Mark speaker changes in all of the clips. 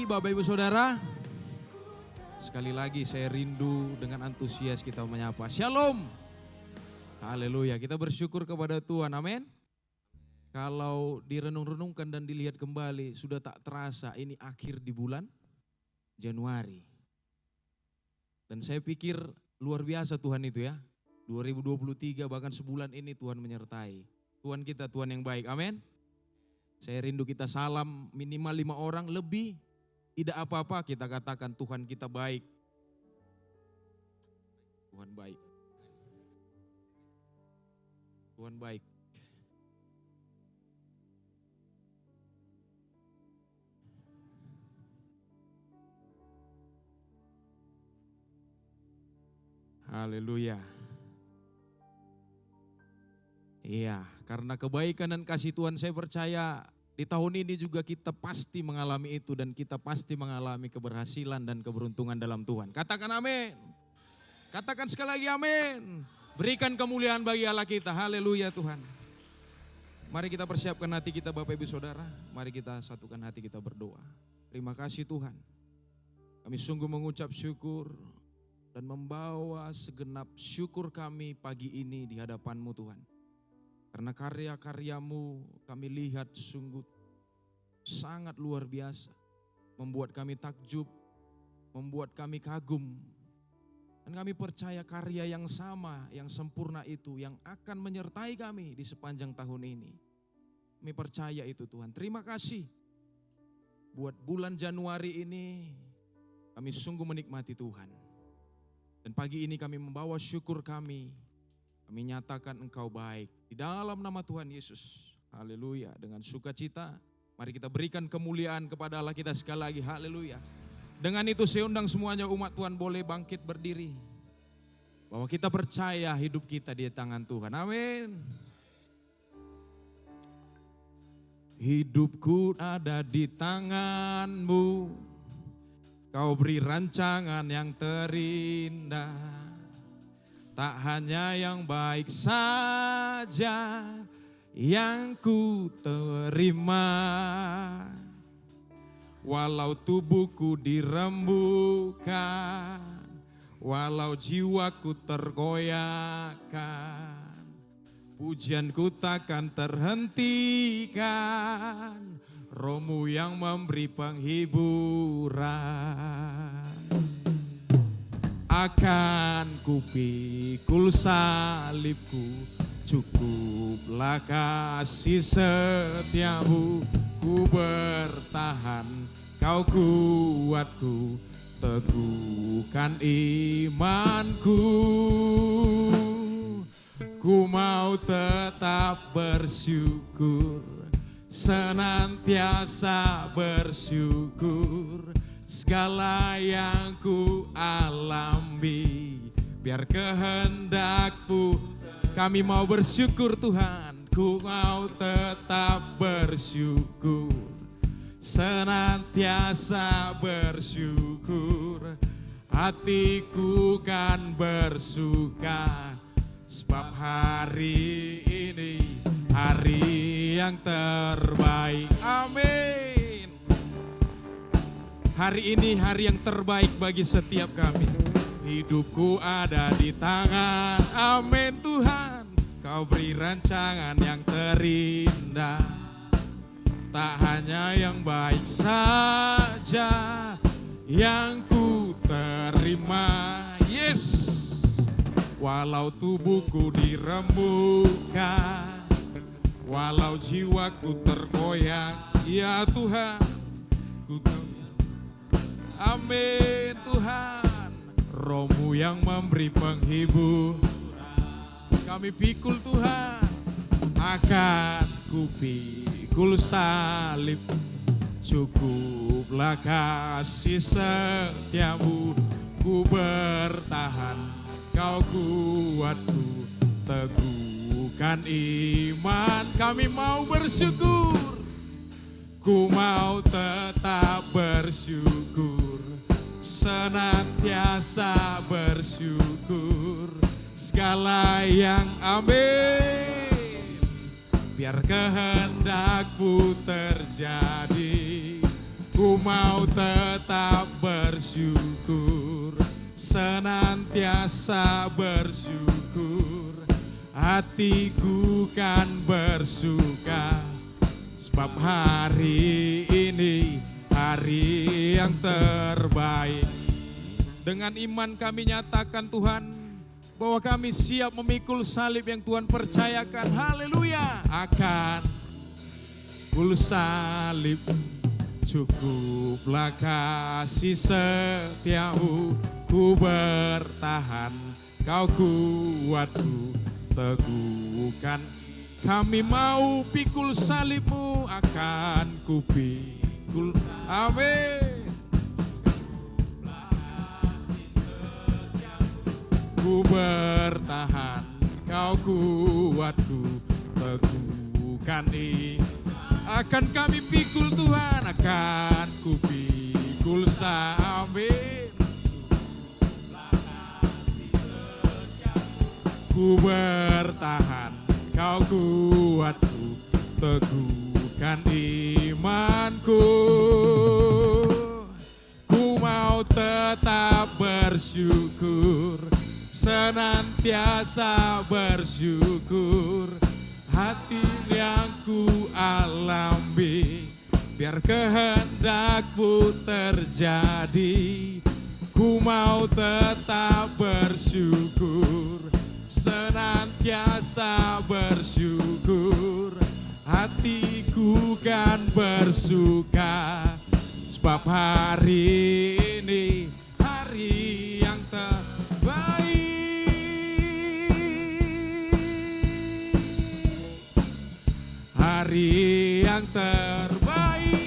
Speaker 1: pagi Bapak Ibu Saudara. Sekali lagi saya rindu dengan antusias kita menyapa. Shalom. Haleluya, kita bersyukur kepada Tuhan, amin. Kalau direnung-renungkan dan dilihat kembali, sudah tak terasa ini akhir di bulan Januari. Dan saya pikir luar biasa Tuhan itu ya. 2023 bahkan sebulan ini Tuhan menyertai. Tuhan kita Tuhan yang baik, amin. Saya rindu kita salam minimal 5 orang lebih. Tidak apa-apa kita katakan Tuhan kita baik. Tuhan baik. Tuhan baik. Haleluya. Iya, karena kebaikan dan kasih Tuhan saya percaya di tahun ini juga kita pasti mengalami itu dan kita pasti mengalami keberhasilan dan keberuntungan dalam Tuhan. Katakan amin. Katakan sekali lagi amin. Berikan kemuliaan bagi Allah kita. Haleluya Tuhan. Mari kita persiapkan hati kita Bapak Ibu Saudara. Mari kita satukan hati kita berdoa. Terima kasih Tuhan. Kami sungguh mengucap syukur dan membawa segenap syukur kami pagi ini di hadapan-Mu Tuhan. Karena karya-karya-Mu kami lihat sungguh sangat luar biasa. Membuat kami takjub, membuat kami kagum. Dan kami percaya karya yang sama, yang sempurna itu yang akan menyertai kami di sepanjang tahun ini. Kami percaya itu Tuhan. Terima kasih. Buat bulan Januari ini kami sungguh menikmati Tuhan. Dan pagi ini kami membawa syukur kami. Kami nyatakan Engkau baik. Di dalam nama Tuhan Yesus. Haleluya. Dengan sukacita. Mari kita berikan kemuliaan kepada Allah kita sekali lagi. Haleluya. Dengan itu saya undang semuanya umat Tuhan boleh bangkit berdiri. Bahwa kita percaya hidup kita di tangan Tuhan. Amin. Hidupku ada di tangan-Mu. Kau beri rancangan yang terindah. Tak hanya yang baik saja yang ku terima. Walau tubuhku dirembukan, walau jiwaku tergoyahkan, pujianku takkan terhentikan, Roh-Mu yang memberi penghiburan. Akan kupikul salibku, cukuplah kasih setiamu. Ku bertahan, Kau kuatku, teguhkan imanku. Ku mau tetap bersyukur, senantiasa bersyukur. Segala yang ku alami, biar kehendak-Mu. Kami mau bersyukur Tuhan, ku mau tetap bersyukur, senantiasa bersyukur. Hatiku kan bersuka, sebab hari ini hari yang terbaik. Amin. Hari ini hari yang terbaik bagi setiap kami. Hidupku ada di tangan, amin Tuhan. Kau beri rancangan yang terindah. Tak hanya yang baik saja yang ku terima. Yes. Walau tubuhku dirembukan, walau jiwaku tergoyang, ya Tuhan. Amin Tuhan. Roh-Mu yang memberi penghibur. Kami pikul Tuhan. Akan kupikul salib, cukuplah kasih setiamu. Ku bertahan, Kau kuatku, teguhkan iman. Kami mau bersyukur. Ku mau tetap bersyukur, senantiasa bersyukur. Segala yang amin, biar kehendak-Mu terjadi. Ku Ku mau tetap bersyukur, senantiasa bersyukur. Hatiku kan bersuka, sebab hari ini hari yang terbaik. Dengan iman kami nyatakan Tuhan, bahwa kami siap memikul salib yang Tuhan percayakan. Haleluya. Akan kul salib, cukuplah kasih setiamu. Ku bertahan, kau kuatku teguhkan. Kami mau pikul salibmu, akan ku pikul. Amin. Ku bertahan, kau kuatku teguhkan. Akan kami pikul Tuhan, akan ku pikul salib. Ku bertahan, kau kuatku teguhkan imanku. Ku mau tetap bersyukur, senantiasa bersyukur. Hati yang ku alami, biar kehendakmu terjadi. Ku mau tetap bersyukur, senantiasa bersyukur. Hatiku kan bersuka, sebab hari ini hari yang terbaik. Hari yang terbaik,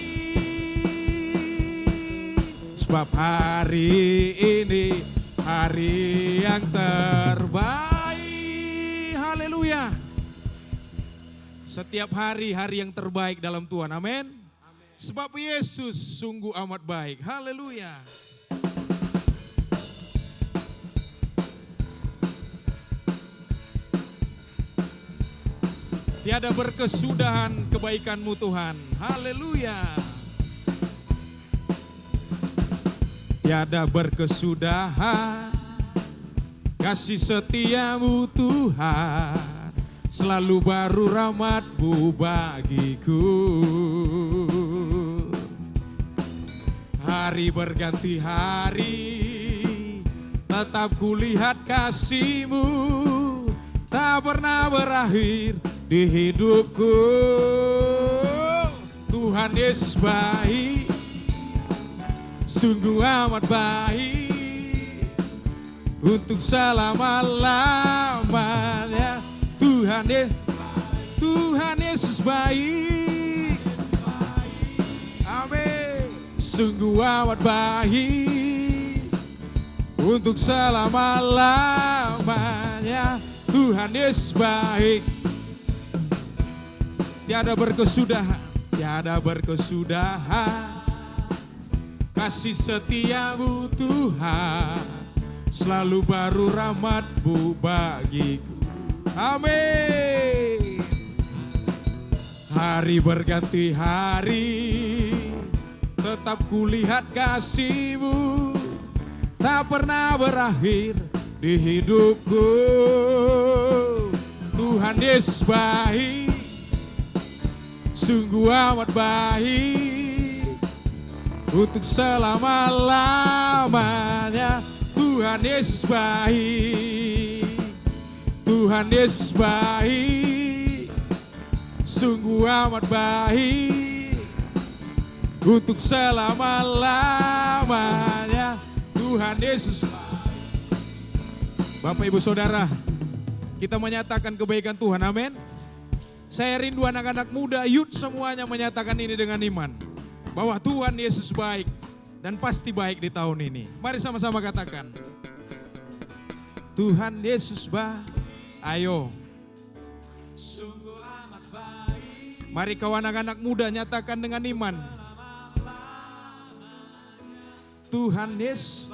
Speaker 1: sebab hari ini hari yang terbaik. Haleluya. Setiap hari hari yang terbaik dalam Tuhan. Amin. Sebab Yesus sungguh amat baik. Haleluya. Tiada berkesudahan kebaikan-Mu Tuhan. Haleluya. Tiada berkesudahan kasih setia-Mu Tuhan. Selalu baru rahmat-Mu bagiku. Hari berganti hari, tetap kulihat kasih-Mu. Tak pernah berakhir di hidupku. Tuhan Yesus baik, sungguh amat baik, untuk selama-lamanya. Tuhan Yesus baik, amin. Sungguh amat baik, untuk selama-lamanya. Tuhan Yesus baik. Tiada berkesudahan, tiada berkesudahan kasih setia-Mu Tuhan. Selalu baru rahmat-Mu bagiku. Amin. Hari berganti hari, tetap kulihat kasih-Mu. Tak pernah berakhir di hidupku. Tuhan Yesus baik, sungguh amat baik, untuk selama-lamanya. Tuhan Yesus baik, Tuhan Yesus baik, sungguh amat baik, untuk selama-lamanya. Tuhan Yesus baik. Bapak Ibu Saudara, kita menyatakan kebaikan Tuhan, amin. Saya rindu anak-anak muda, youth semuanya menyatakan ini dengan iman. Bahwa Tuhan Yesus baik dan pasti baik di tahun ini. Mari sama-sama katakan. Tuhan Yesus baik. Ayo. Sungguh amat baik. Mari kau anak-anak muda nyatakan dengan iman. Tuhan Yesus.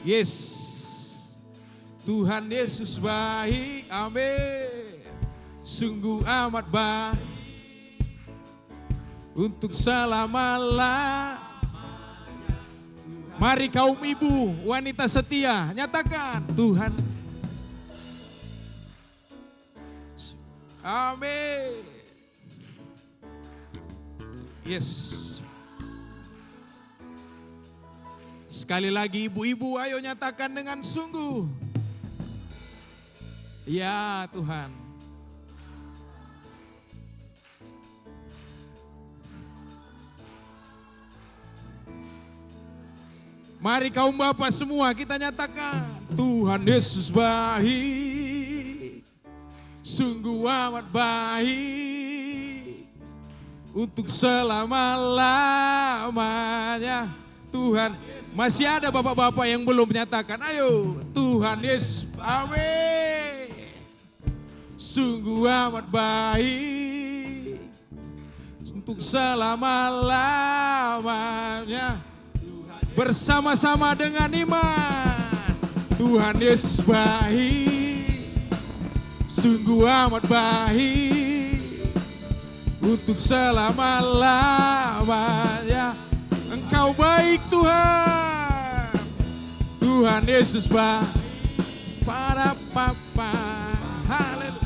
Speaker 1: Yes. Tuhan Yesus baik. Amin. Sungguh amat baik, untuk selama-lamanya. Mari kaum ibu, wanita setia, nyatakan Tuhan. Amin. Yes. Sekali lagi ibu-ibu, ayo nyatakan dengan sungguh. Ya Tuhan. Mari kaum bapak semua kita nyatakan Tuhan Yesus baik, sungguh amat baik, untuk selama-lamanya. Tuhan, masih ada bapak-bapak yang belum menyatakan, ayo Tuhan Yesus, amin. Sungguh amat baik, untuk selama-lamanya. Bersama-sama dengan iman, Tuhan Yesus baik, sungguh amat baik, untuk selama-lamanya. Engkau baik Tuhan, Tuhan Yesus baik, para papa, haleluya,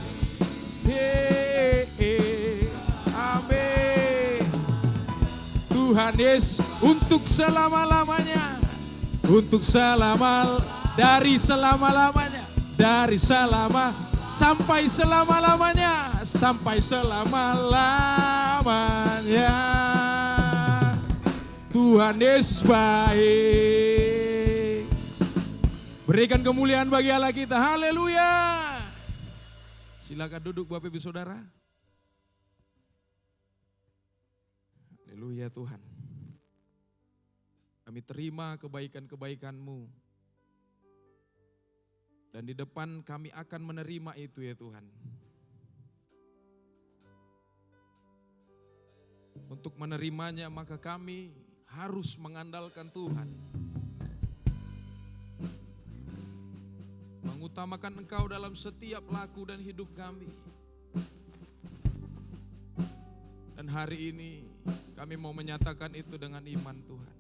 Speaker 1: amin. Tuhan Yesus untuk selama-lamanya, untuk dari selama-lamanya, dari sampai selama-lamanya, sampai selama-lamanya. Tuhan Yesus baik. Berikan kemuliaan bagi Allah kita, haleluya. Silakan duduk Bapak Ibu Saudara. Haleluya Tuhan. Kami terima kebaikan-kebaikan-Mu. Dan di depan kami akan menerima itu ya Tuhan. Untuk menerimanya maka kami harus mengandalkan Tuhan. Mengutamakan Engkau dalam setiap laku dan hidup kami. Dan hari ini kami mau menyatakan itu dengan iman Tuhan.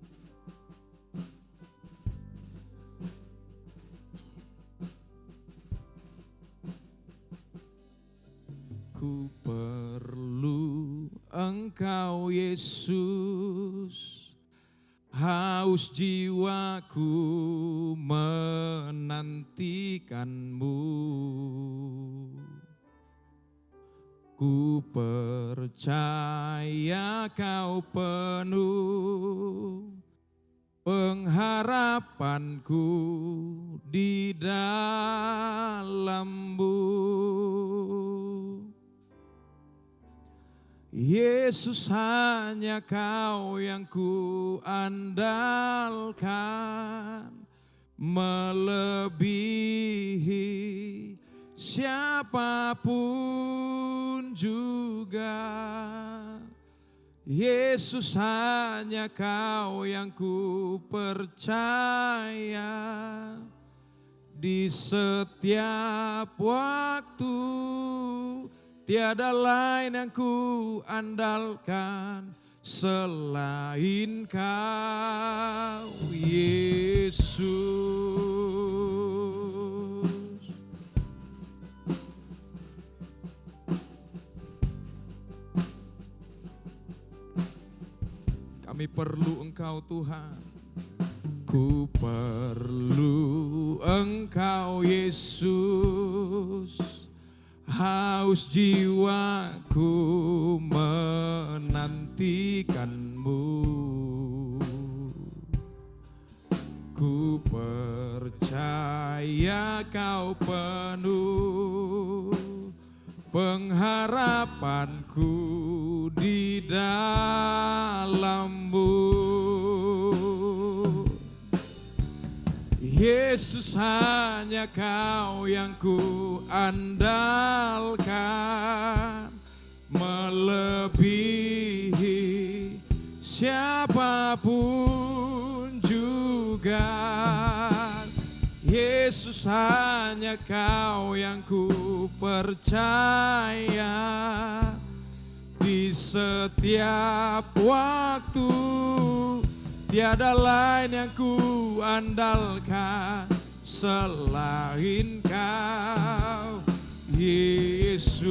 Speaker 1: Ku perlu Engkau Yesus, haus jiwaku menantikan-Mu. Ku percaya Kau penuh pengharapanku di dalam-Mu. Yesus, hanya Kau yang ku andalkan, melebihi siapapun juga. Yesus, hanya Kau yang ku percaya, di setiap waktu tiada lain yang ku andalkan selain Kau, Yesus. Kami perlu Engkau Tuhan. Ku perlu Engkau Yesus, haus jiwaku menantikan-Mu. Ku percaya Kau penuh pengharapanku di dalam-Mu. Yesus, hanya Kau yang ku andalkan, melebihi siapapun juga. Yesus, hanya Kau yang ku percaya, di setiap waktu tiada lain yang ku andalkan selain Kau, Yesus.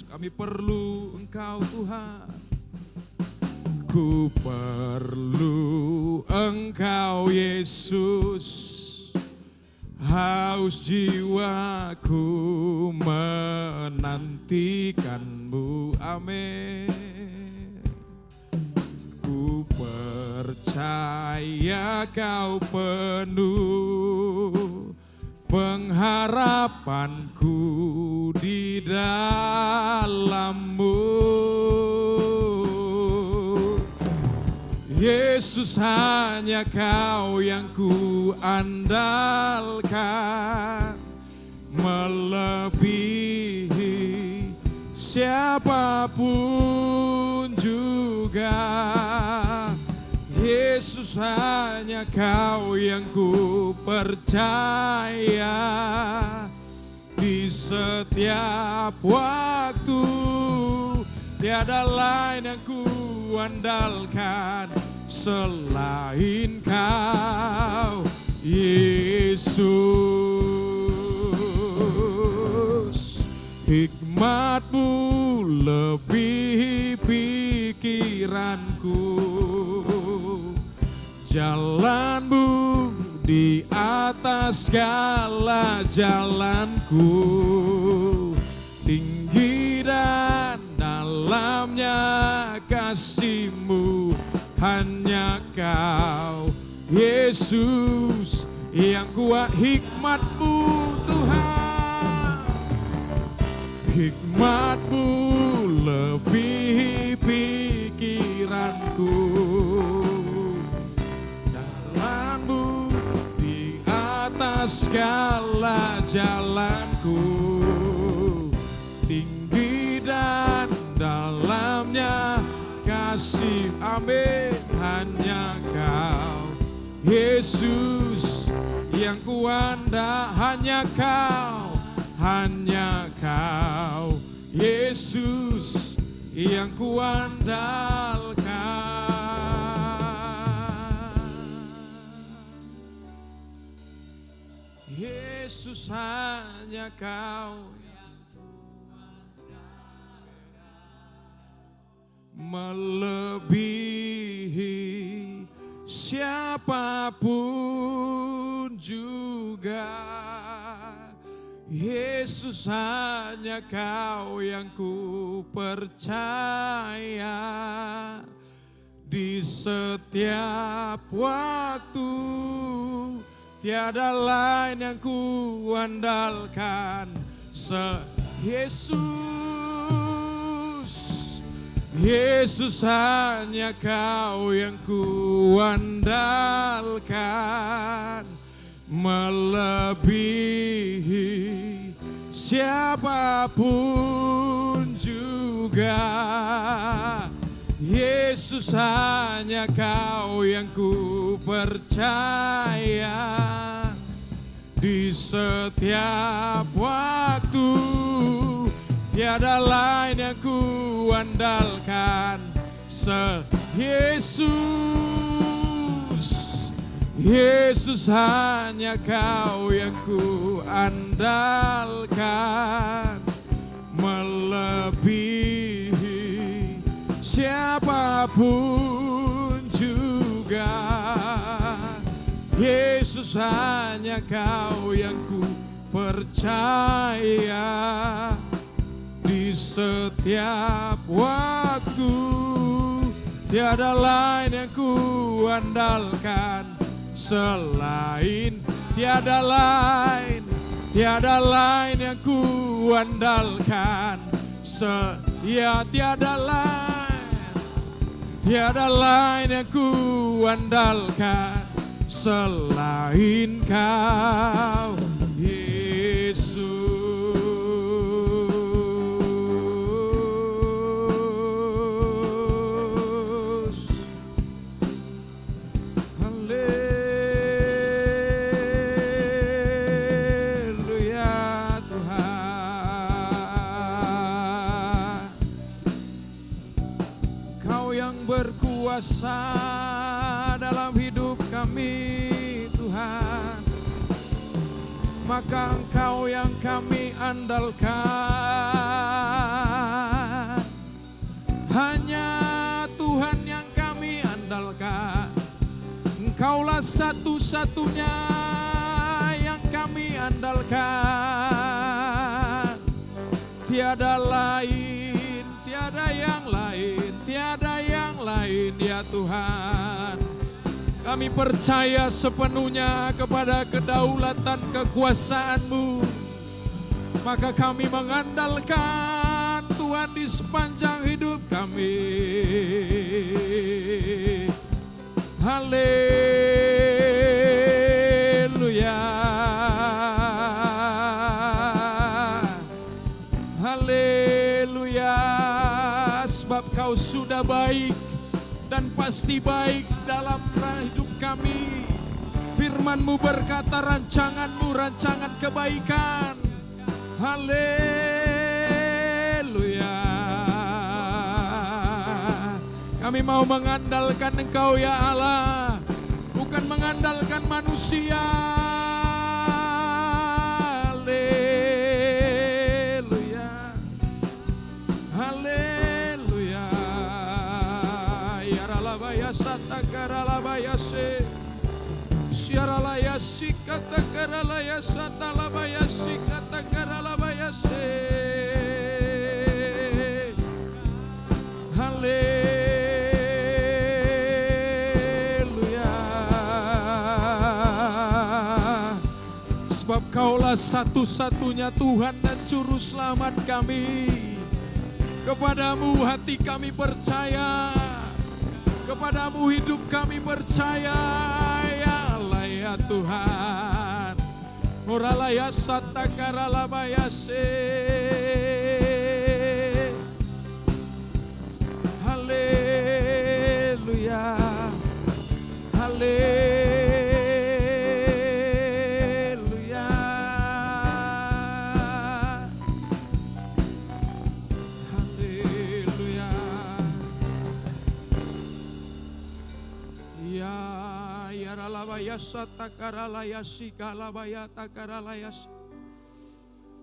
Speaker 1: Kami perlu Engkau Tuhan. Ku perlu Engkau Yesus. Haus jiwaku menantikan-Mu, amin. Ku percaya Kau penuh pengharapanku di dalam-Mu. Yesus, hanya Kau yang ku andalkan, melebihi siapapun juga. Yesus, hanya Kau yang ku percaya di setiap waktu. Tiada lain yang ku andalkan selain Kau, Yesus. Hikmat-Mu lebihi pikiranku, jalan-Mu di atas segala jalanku. Tinggi dan dalamnya kasih-Mu, hanya Kau Yesus yang kuat. Hikmat-Mu Tuhan, hikmat-Mu lebihi pikiranku, jalan-Mu di atas segala jalanku. Tinggi dan dalamnya kasih, amin, hanya Kau Yesus yang kuandalkan. Hanya Kau, hanya Kau Yesus yang kuandalkan. Yesus, hanya Kau melebihi siapapun juga. Yesus, hanya Kau yang ku percaya di setiap waktu. Tiada lain yang ku andalkan Yesus. Yesus, hanya Kau yang ku andalkan, melebihi siapapun juga. Yesus, hanya Kau yang ku percaya di setiap waktu. Tiada lain yang ku andalkan Yesus. Yesus, hanya Kau yang ku andalkan, melebihi siapapun juga. Yesus, hanya Kau yang ku percaya di setiap waktu. Tiada lain yang ku andalkan selain, tiada lain yang ku andalkan tiada lain yang ku andalkan selain Kau Yesus. Berkuasa dalam hidup kami Tuhan, maka Engkau yang kami andalkan. Hanya Tuhan yang kami andalkan. Engkaulah satu-satunya yang kami andalkan. Tiada lain, tiada yang lain, tiada yang lain ya Tuhan. Kami percaya sepenuhnya kepada kedaulatan kekuasaan-Mu. Maka kami mengandalkan Tuhan di sepanjang hidup kami. Haleluya. Haleluya. Sebab Kau sudah baik dan pasti baik dalam hidup kami. Firman-Mu berkata rancangan-Mu rancangan kebaikan. Haleluya. Kami mau mengandalkan Engkau ya Allah, bukan mengandalkan manusia. Haleluya. Haleluya. Ya ralabaya satakaralabaya se. Siaralaya sikata karalaya satalabaya sikata karalabaya se. Haleluya. Sebab Kaulah satu-satunya Tuhan dan Juru Selamat kami. Kepadamu hati kami percaya, kepadamu hidup kami percaya ya Allah ya Tuhan. Oralaya satakaralabaya se. Haleluya. Haleluya. Haleluya. Ya ralabaya satakaralaya sikalabaya takaralaya.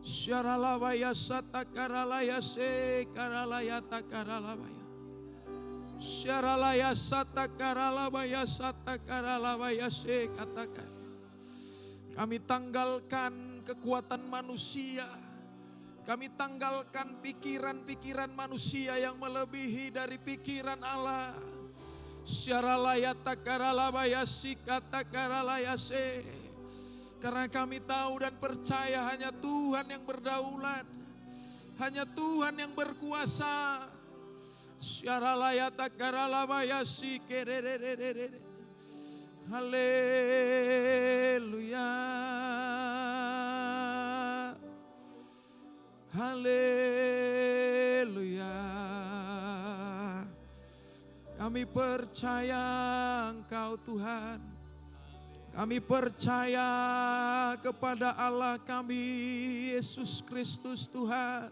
Speaker 1: Syaralabaya satakaralaya se karalaya takaralabaya. Syaralaya satakaralabaya satakaralabaya se katakan. Kami tanggalkan kekuatan manusia. Kami tanggalkan pikiran-pikiran manusia yang melebihi dari pikiran Allah. Syaralaya takaralabaya sikatakaralaya se. Karena kami tahu dan percaya hanya Tuhan yang berdaulat. Hanya Tuhan yang berkuasa. Syaralaya takaralabaya sikererererere. Haleluya. Haleluya. Kami percaya Engkau Tuhan. Kami percaya kepada Allah kami, Yesus Kristus Tuhan.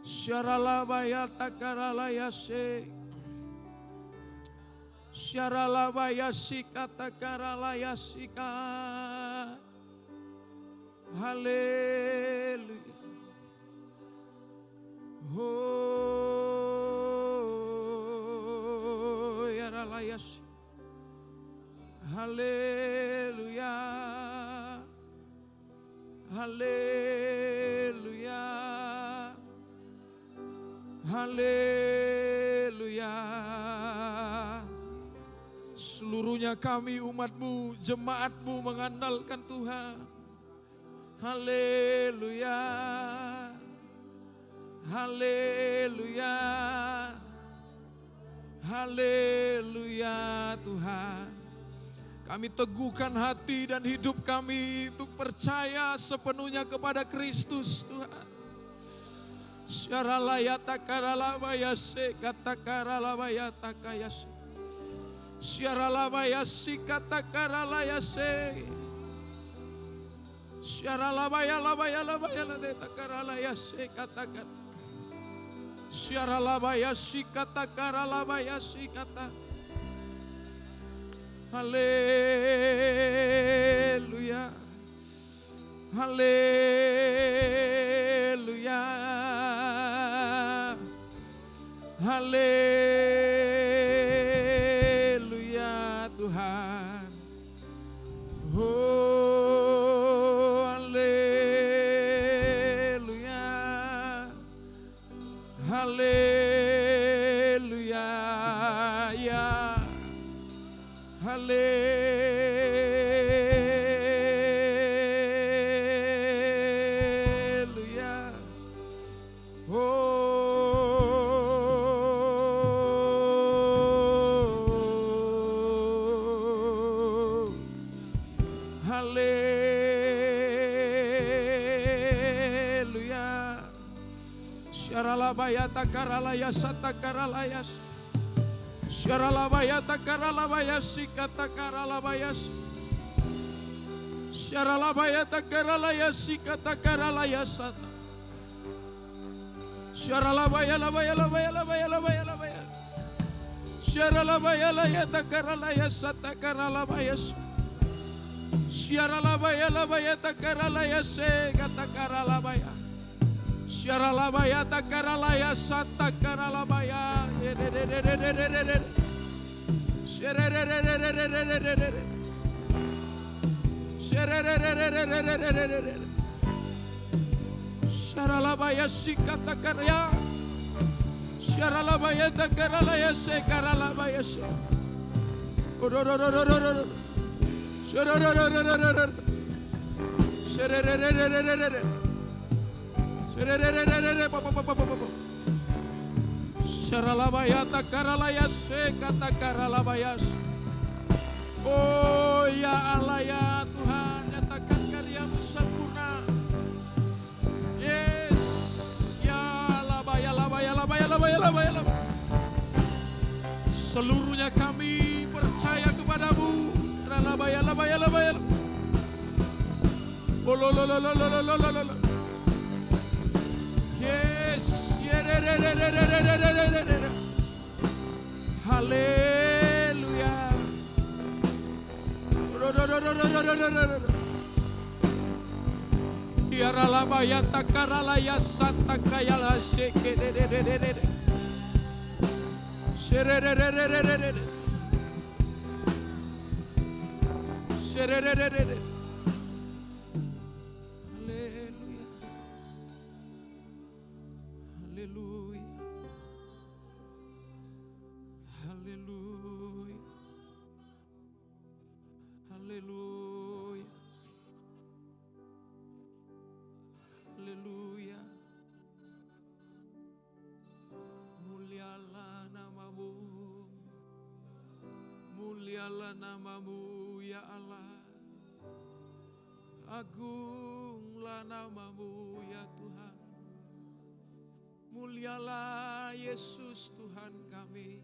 Speaker 1: Syaralabaya takaralaya se. Syaralabaya sikatakaralaya sika. Haleluya. Oh, yaralaya sika. Haleluya. Haleluya. Haleluya. Seluruhnya kami umat-Mu, jemaat-Mu mengandalkan Tuhan. Haleluya. Haleluya. Haleluya Tuhan. Kami teguhkan hati dan hidup kami untuk percaya sepenuhnya kepada Kristus Tuhan. Syaralaya takaralabaya se katakaralabaya takayase. Syaralabaya sikatakaralaya se. Syaralabaya labaya labaya lade takaralaya se katakan. Syaralabaya sikatakaralabaya sikata. Haleluya. Haleluya. Haleluya Tuhan. Oh, haleluya. Haleluya. Ya. Haleluya. Oh, haleluya. Syaralabayata karalayasa takaralayas. Syaralabayata karalayas sikata karalayas. Syaralabayata karalayas sikata karalayas. Syaralabaya labaya labaya labaya labaya labaya. Syaralabaya layata karalayas sata karalayas. Syaralabaya labaya takaralayas kata karalabaya. Syaralabaya takaralayas sata karalabaya. Syaralabaya sikata karya. Syaralabaya takaralaya sekaralabaya se. Syaralabaya takaralaya sekata karalabaya. Oh ya Allah ya Tuhan, nyatakan karya-Mu sempurna. Yes, ya labaya labaya labaya labaya labaya labaya. Seluruhnya kami percaya kepadamu. Labaya labaya labaya. Yes, haleluya. Tiara labaya takaralaya santa kayala sheke. Haleluya. Haleluya. Haleluya. Haleluya. Haleluya. Mulialah nama-Mu. Mulialah nama-Mu ya Allah. Agunglah nama-Mu ya Tuhan. Mulialah Yesus Tuhan kami.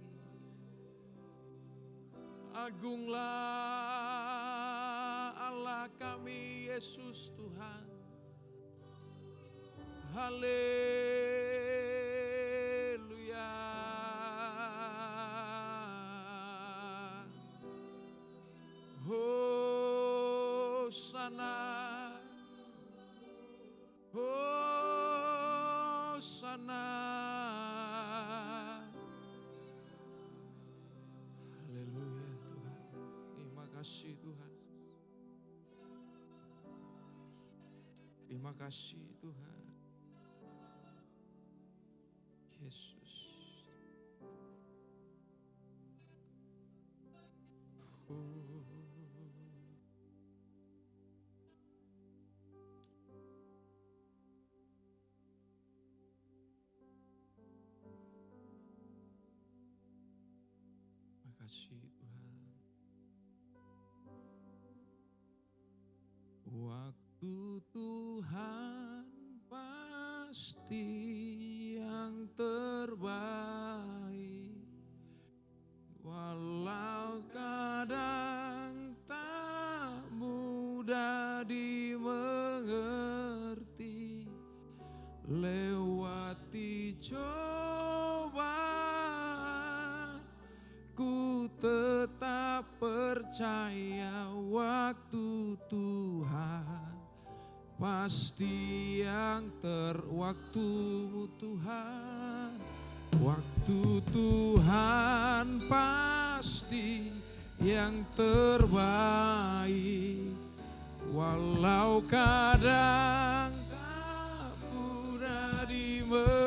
Speaker 1: Agunglah Allah kami Yesus Tuhan. Haleluya. Hosana. Hosana. Haleluya Tuhan. Terima kasih Tuhan. Terima kasih Tuhan. Yesus. Terima kasih Tuhan. Waktu Tuhan pasti yang terbaik, walau kadang tak mudah dimengerti. Lewati cobaan, ku tetap percaya percaya waktu Tuhan pasti yang waktumu Tuhan. Waktu Tuhan pasti yang terbaik. Walau kadang tak mudah dimengerti,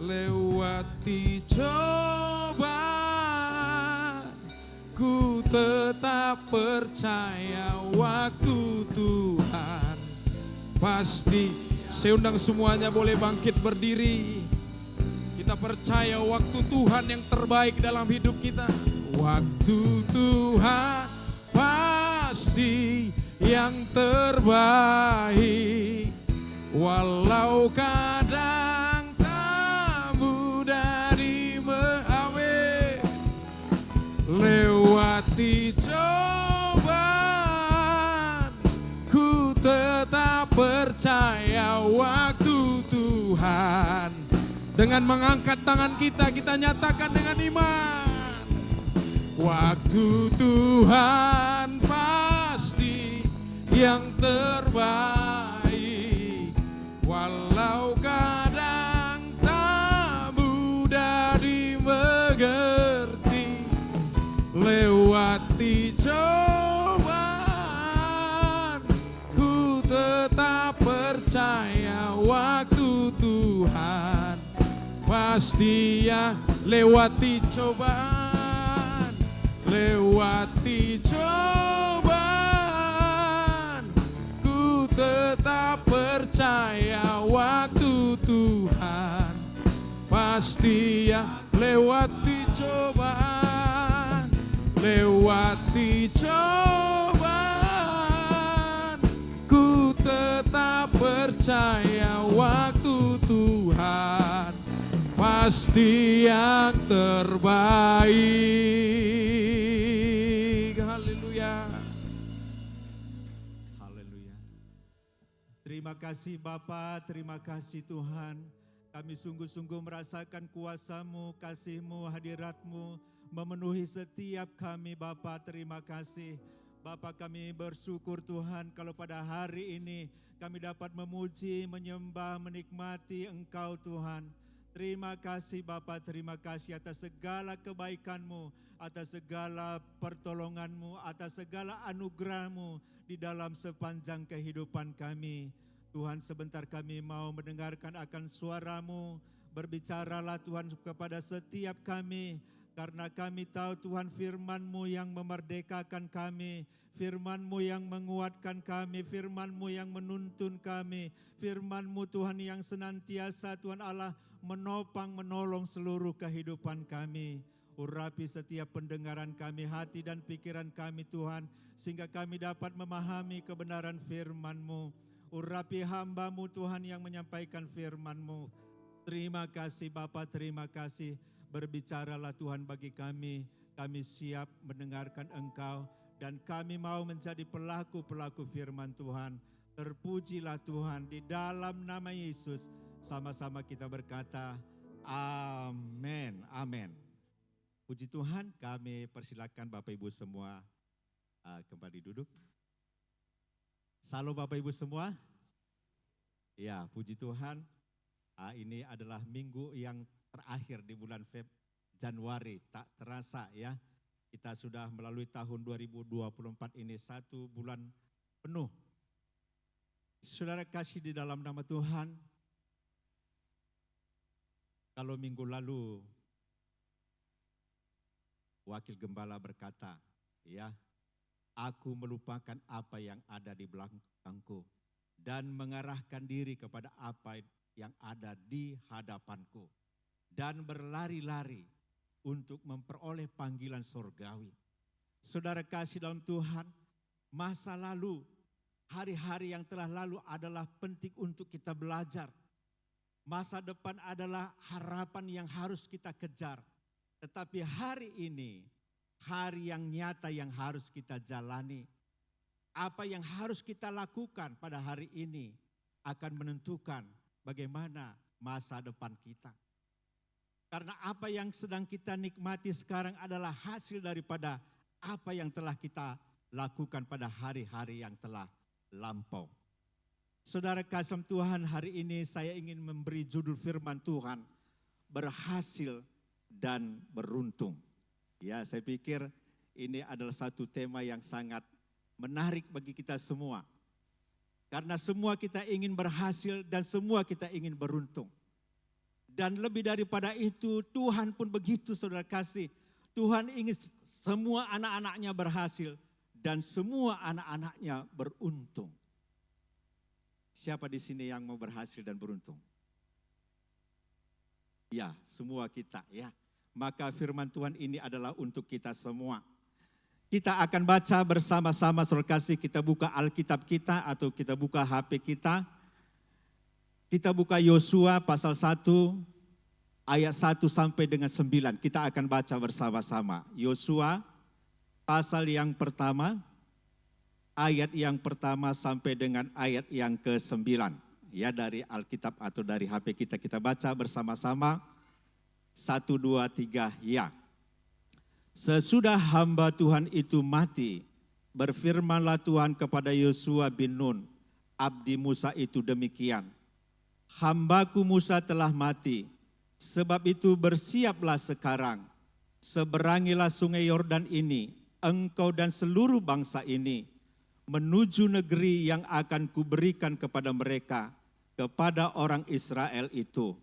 Speaker 1: lewati cobaan, ku tetap percaya waktu Tuhan pasti. Saya undang semuanya boleh bangkit berdiri. Kita percaya waktu Tuhan yang terbaik dalam hidup kita. Waktu Tuhan pasti yang terbaik. Walau kadang tak mudah dimengerti, lewati cobaan, ku tetap percaya waktu Tuhan. Dengan mengangkat tangan kita nyatakan dengan iman. Waktu Tuhan pasti yang terbaik. Walau kadang tak mudah dimengerti, lewati cobaan, ku tetap percaya waktu Tuhan pasti ya. Lewati cobaan, lewati cobaan, ku tetap percaya waktu Tuhan pasti ya. Lewati cobaan, lewati cobaan, ku tetap percaya waktu Tuhan pasti yang terbaik. Haleluya.
Speaker 2: Haleluya. Terima kasih Bapa, terima kasih Tuhan. Kami sungguh-sungguh merasakan kuasa-Mu, kasih-Mu, hadirat-Mu memenuhi setiap kami Bapa. Terima kasih. Bapa, kami bersyukur Tuhan kalau pada hari ini kami dapat memuji, menyembah, menikmati Engkau Tuhan. Terima kasih Bapa, terima kasih atas segala kebaikan-Mu, atas segala pertolongan-Mu, atas segala anugerah-Mu di dalam sepanjang kehidupan kami. Tuhan, sebentar kami mau mendengarkan akan suara-Mu. Berbicaralah Tuhan kepada setiap kami, karena kami tahu Tuhan firman-Mu yang memerdekakan kami, firman-Mu yang menguatkan kami, firman-Mu yang menuntun kami, firman-Mu Tuhan yang senantiasa Tuhan Allah menopang, menolong seluruh kehidupan kami. Urapi setiap pendengaran kami, hati dan pikiran kami Tuhan, sehingga kami dapat memahami kebenaran firman-Mu. Urapi hamba-Mu Tuhan yang menyampaikan firman-Mu. Terima kasih Bapa, terima kasih. Berbicaralah Tuhan bagi kami siap mendengarkan Engkau, dan kami mau menjadi pelaku-pelaku firman Tuhan. Terpujilah Tuhan, di dalam nama Yesus sama-sama kita berkata, amin, amin. Puji Tuhan, kami persilakan Bapak Ibu semua kembali duduk. Salam Bapak Ibu semua. Ya, puji Tuhan, ini adalah minggu yang terakhir di bulan Januari. Tak terasa ya, kita sudah melalui tahun 2024 ini, 1 bulan penuh. Saudara kasih di dalam nama Tuhan, kalau minggu lalu Wakil Gembala berkata, ya, aku melupakan apa yang ada di belakangku dan mengarahkan diri kepada apa yang ada di hadapanku dan berlari-lari untuk memperoleh panggilan surgawi. Saudara kasih dalam Tuhan, masa lalu, hari-hari yang telah lalu adalah penting untuk kita belajar. Masa depan adalah harapan yang harus kita kejar. Tetapi hari ini, hari yang nyata yang harus kita jalani. Apa yang harus kita lakukan pada hari ini akan menentukan bagaimana masa depan kita. Karena apa yang sedang kita nikmati sekarang adalah hasil daripada apa yang telah kita lakukan pada hari-hari yang telah lampau. Saudara kasih Tuhan, hari ini saya ingin memberi judul firman Tuhan, berhasil dan beruntung. Ya, saya pikir ini adalah satu tema yang sangat menarik bagi kita semua. Karena semua kita ingin berhasil dan semua kita ingin beruntung. Dan lebih daripada itu, Tuhan pun begitu saudara kasih. Tuhan ingin semua anak-anaknya berhasil dan semua anak-anaknya beruntung. Siapa di sini yang mau berhasil dan beruntung? Ya, semua kita ya. Maka firman Tuhan ini adalah untuk kita semua. Kita akan baca bersama-sama saudara kasih, kita buka Alkitab kita atau kita buka HP kita. Kita buka Yosua pasal 1 ayat 1 sampai dengan 9. Kita akan baca bersama-sama. Yosua pasal yang pertama, ayat yang pertama sampai dengan ayat yang ke-9. Ya, dari Alkitab atau dari HP kita baca bersama-sama. 1, 2, 3, ya. Sesudah hamba Tuhan itu mati, berfirmanlah Tuhan kepada Yosua bin Nun, abdi Musa itu demikian. Hambaku Musa telah mati, sebab itu bersiaplah sekarang. Seberangilah sungai Yordan ini, engkau dan seluruh bangsa ini, menuju negeri yang akan kuberikan kepada mereka, kepada orang Israel itu.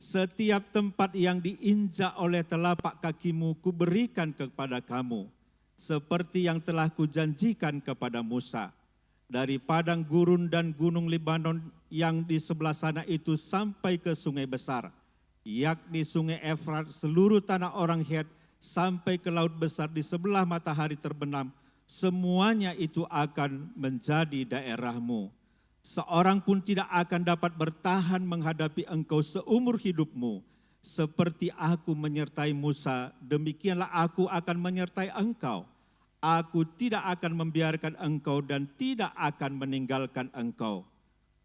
Speaker 2: Setiap tempat yang diinjak oleh telapak kakimu kuberikan kepada kamu, seperti yang telah kujanjikan kepada Musa. Dari padang gurun dan gunung Libanon yang di sebelah sana itu sampai ke sungai besar, yakni sungai Efrat, seluruh tanah orang Het, sampai ke laut besar di sebelah matahari terbenam, semuanya itu akan menjadi daerahmu. Seorang pun tidak akan dapat bertahan menghadapi engkau seumur hidupmu. Seperti aku menyertai Musa, demikianlah aku akan menyertai engkau. Aku tidak akan membiarkan engkau dan tidak akan meninggalkan engkau.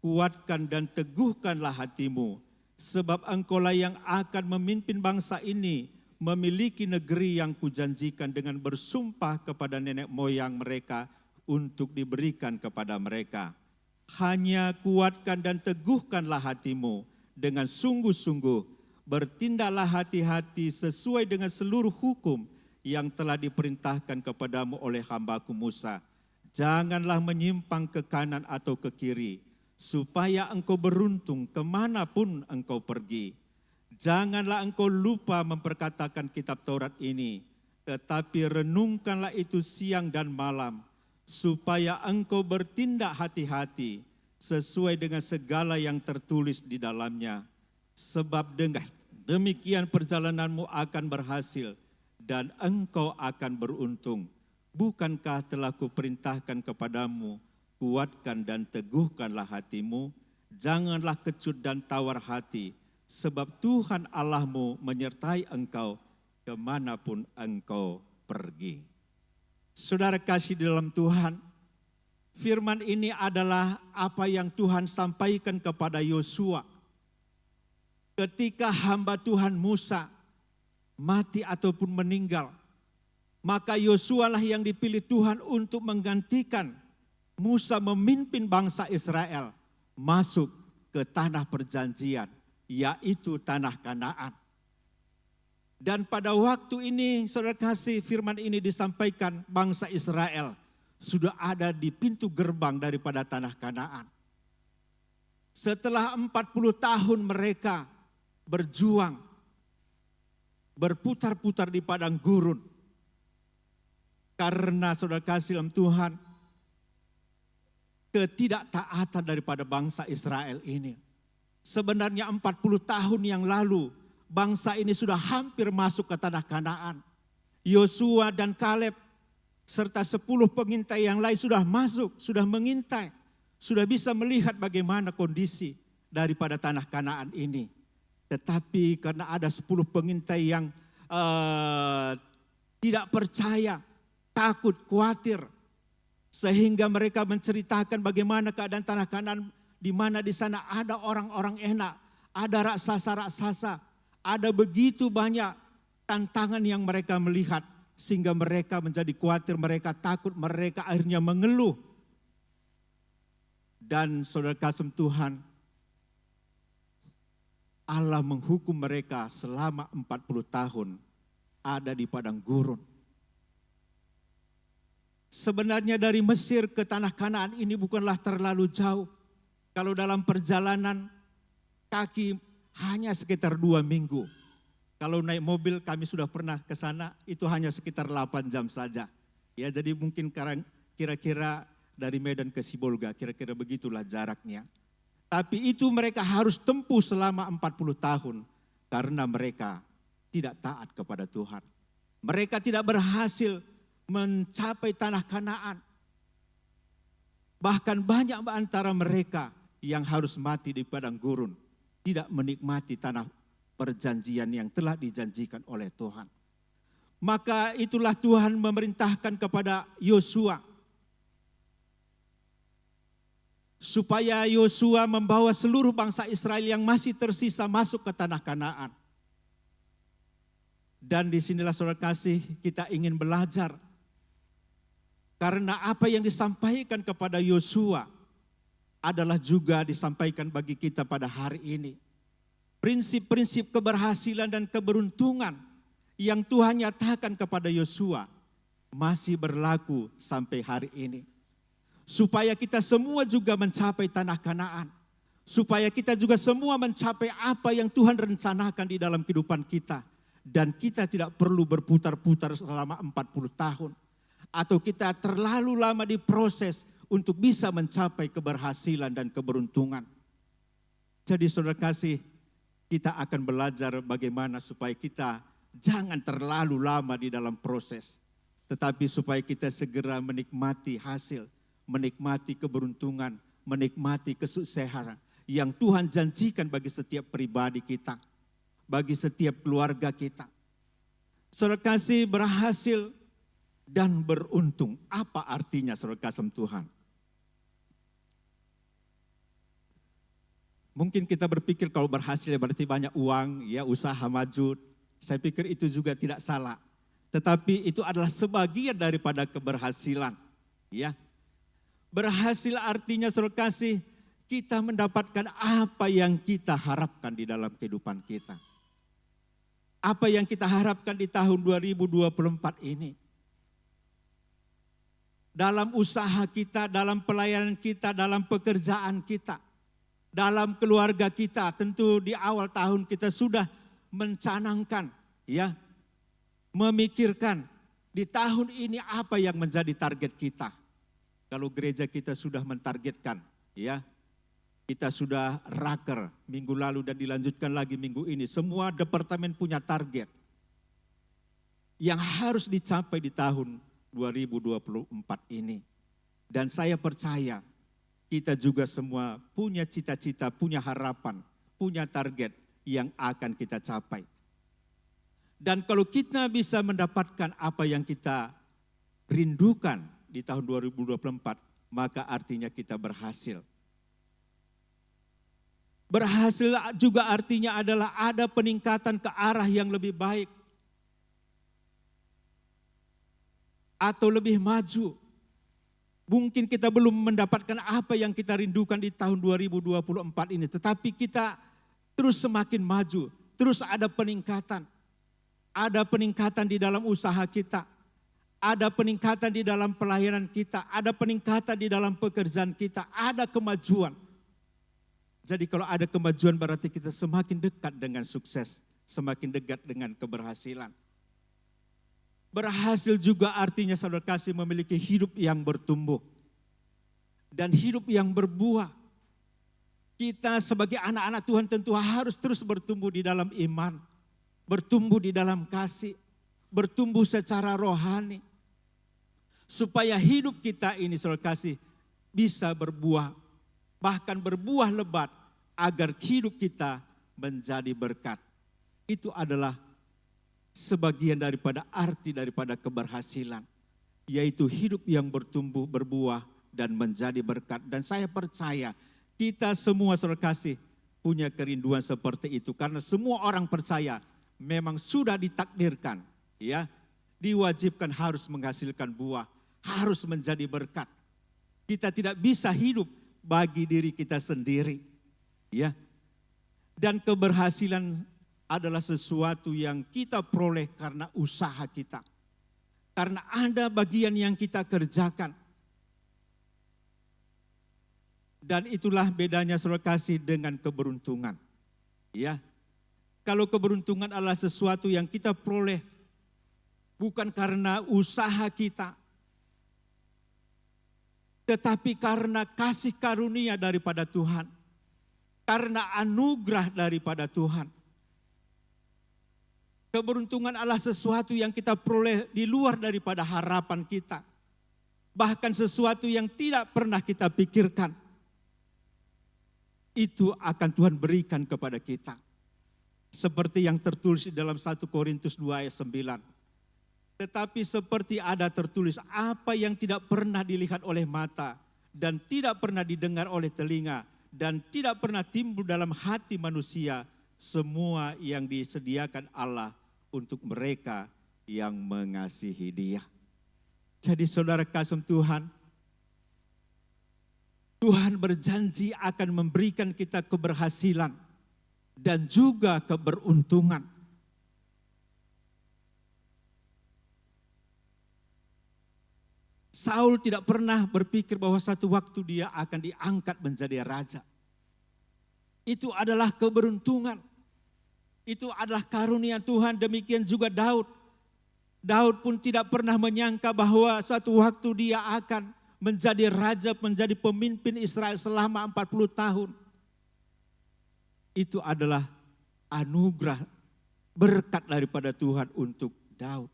Speaker 2: Kuatkan dan teguhkanlah hatimu, sebab engkaulah yang akan memimpin bangsa ini memiliki negeri yang kujanjikan dengan bersumpah kepada nenek moyang mereka untuk diberikan kepada mereka. Hanya kuatkan dan teguhkanlah hatimu dengan sungguh-sungguh. Bertindaklah hati-hati sesuai dengan seluruh hukum yang telah diperintahkan kepadamu oleh hambaku Musa. Janganlah menyimpang ke kanan atau ke kiri, supaya engkau beruntung kemanapun engkau pergi. Janganlah engkau lupa memperkatakan kitab Taurat ini, tetapi renungkanlah itu siang dan malam, supaya engkau bertindak hati-hati sesuai dengan segala yang tertulis di dalamnya. Sebab dengan demikian perjalananmu akan berhasil dan engkau akan beruntung. Bukankah telah kuperintahkan kepadamu, kuatkan dan teguhkanlah hatimu, janganlah kecut dan tawar hati, sebab Tuhan Allahmu menyertai engkau kemanapun engkau pergi. Saudara kasih di dalam Tuhan, firman ini adalah apa yang Tuhan sampaikan kepada Yosua. Ketika hamba Tuhan Musa mati ataupun meninggal, maka Yosua lah yang dipilih Tuhan untuk menggantikan Musa memimpin bangsa Israel masuk ke tanah perjanjian, yaitu tanah Kanaan. Dan pada waktu ini, saudara kasih, firman ini disampaikan, bangsa Israel sudah ada di pintu gerbang daripada tanah Kanaan. Setelah 40 tahun mereka berjuang, berputar-putar di padang gurun. Karena saudara kasih dalam Tuhan, ketidaktaatan daripada bangsa Israel ini. Sebenarnya 40 tahun yang lalu, bangsa ini sudah hampir masuk ke tanah Kanaan. Yosua dan Kaleb serta 10 pengintai yang lain sudah masuk, sudah mengintai, sudah bisa melihat bagaimana kondisi daripada tanah Kanaan ini. Tetapi karena ada 10 pengintai yang tidak percaya, takut, khawatir, sehingga mereka menceritakan bagaimana keadaan tanah Kanaan, di mana di sana ada orang-orang enak, ada raksasa-raksasa, Ada begitu banyak tantangan yang mereka melihat sehingga mereka menjadi khawatir, mereka takut, mereka akhirnya mengeluh. Dan saudara kasih Tuhan, Allah menghukum mereka selama 40 tahun ada di padang gurun. Sebenarnya dari Mesir ke tanah Kanaan ini bukanlah terlalu jauh. Kalau dalam perjalanan kaki hanya sekitar 2 minggu. Kalau naik mobil kami sudah pernah ke sana, itu hanya sekitar 8 jam saja. Ya, jadi mungkin kira-kira dari Medan ke Sibolga, kira-kira begitulah jaraknya. Tapi itu mereka harus tempuh selama 40 tahun karena mereka tidak taat kepada Tuhan. Mereka tidak berhasil mencapai tanah Kanaan. Bahkan banyak antara mereka yang harus mati di padang gurun, tidak menikmati tanah perjanjian yang telah dijanjikan oleh Tuhan. Maka itulah Tuhan memerintahkan kepada Yosua supaya Yosua membawa seluruh bangsa Israel yang masih tersisa masuk ke tanah Kanaan. Dan disinilah saudara kasih kita ingin belajar. Karena apa yang disampaikan kepada Yosua adalah juga disampaikan bagi kita pada hari ini. Prinsip-prinsip keberhasilan dan keberuntungan yang Tuhan nyatakan kepada Yosua masih berlaku sampai hari ini. Supaya kita semua juga mencapai tanah Kanaan. Supaya kita juga semua mencapai apa yang Tuhan rencanakan di dalam kehidupan kita. Dan kita tidak perlu berputar-putar selama 40 tahun. Atau kita terlalu lama diproses untuk bisa mencapai keberhasilan dan keberuntungan. Jadi saudara kasih, kita akan belajar bagaimana supaya kita jangan terlalu lama di dalam proses. Tetapi supaya kita segera menikmati hasil, menikmati keberuntungan, menikmati kesuksesan yang Tuhan janjikan bagi setiap pribadi kita, bagi setiap keluarga kita. Saudara kasih, berhasil dan beruntung. Apa artinya saudara kasih Tuhan? Mungkin kita berpikir kalau berhasil berarti banyak uang, ya usaha maju. Saya pikir itu juga tidak salah. Tetapi itu adalah sebagian daripada keberhasilan. Ya, berhasil artinya saudara kasih kita mendapatkan apa yang kita harapkan di dalam kehidupan kita. Apa yang kita harapkan di tahun 2024 ini. Dalam usaha kita, dalam pelayanan kita, dalam pekerjaan kita, dalam keluarga kita. Tentu di awal tahun kita sudah mencanangkan, ya, memikirkan di tahun ini apa yang menjadi target kita. Kalau gereja kita sudah mentargetkan, ya, kita sudah raker minggu lalu dan dilanjutkan lagi minggu ini. Semua departemen punya target yang harus dicapai di tahun 2024 ini. Dan saya percaya kita juga semua punya cita-cita, punya harapan, punya target yang akan kita capai. Dan kalau kita bisa mendapatkan apa yang kita rindukan di tahun 2024, maka artinya kita berhasil. Berhasil juga artinya adalah ada peningkatan ke arah yang lebih baik. Atau lebih maju. Mungkin kita belum mendapatkan apa yang kita rindukan di tahun 2024 ini. Tetapi kita terus semakin maju. Terus ada peningkatan. Ada peningkatan di dalam usaha kita. Ada peningkatan di dalam pelayanan kita. Ada peningkatan di dalam pekerjaan kita. Ada kemajuan. Jadi kalau ada kemajuan berarti kita semakin dekat dengan sukses. Semakin dekat dengan keberhasilan. Berhasil juga artinya saudara kasih memiliki hidup yang bertumbuh. Dan hidup yang berbuah. Kita sebagai anak-anak Tuhan tentu harus terus bertumbuh di dalam iman. Bertumbuh di dalam kasih. Bertumbuh secara rohani. Supaya hidup kita ini saudara kasih bisa berbuah. Bahkan berbuah lebat agar hidup kita menjadi berkat. Itu adalah sebagian daripada arti daripada keberhasilan, yaitu hidup yang bertumbuh, berbuah, dan menjadi berkat. Dan saya percaya kita semua saudara kasih punya kerinduan seperti itu. Karena semua orang percaya memang sudah ditakdirkan, ya, diwajibkan harus menghasilkan buah, harus menjadi berkat. Kita tidak bisa hidup bagi diri kita sendiri, ya. Dan keberhasilan adalah sesuatu yang kita peroleh karena usaha kita. Karena ada bagian yang kita kerjakan. Dan itulah bedanya saudara kasih dengan keberuntungan. Ya. Kalau keberuntungan adalah sesuatu yang kita peroleh bukan karena usaha kita, tetapi karena kasih karunia daripada Tuhan, karena anugerah daripada Tuhan. Keberuntungan adalah sesuatu yang kita peroleh di luar daripada harapan kita, bahkan sesuatu yang tidak pernah kita pikirkan. Itu akan Tuhan berikan kepada kita. Seperti yang tertulis di dalam 1 Korintus 2 ayat 9. Tetapi seperti ada tertulis, apa yang tidak pernah dilihat oleh mata dan tidak pernah didengar oleh telinga dan tidak pernah timbul dalam hati manusia, semua yang disediakan Allah untuk mereka yang mengasihi Dia. Jadi saudara kasih Tuhan, Tuhan berjanji akan memberikan kita keberhasilan dan juga keberuntungan. Saul tidak pernah berpikir bahwa satu waktu dia akan diangkat menjadi raja. Itu adalah keberuntungan. Itu adalah karunia Tuhan, demikian juga Daud. Daud pun tidak pernah menyangka bahwa satu waktu dia akan menjadi raja, menjadi pemimpin Israel selama 40 tahun. Itu adalah anugerah, berkat daripada Tuhan untuk Daud.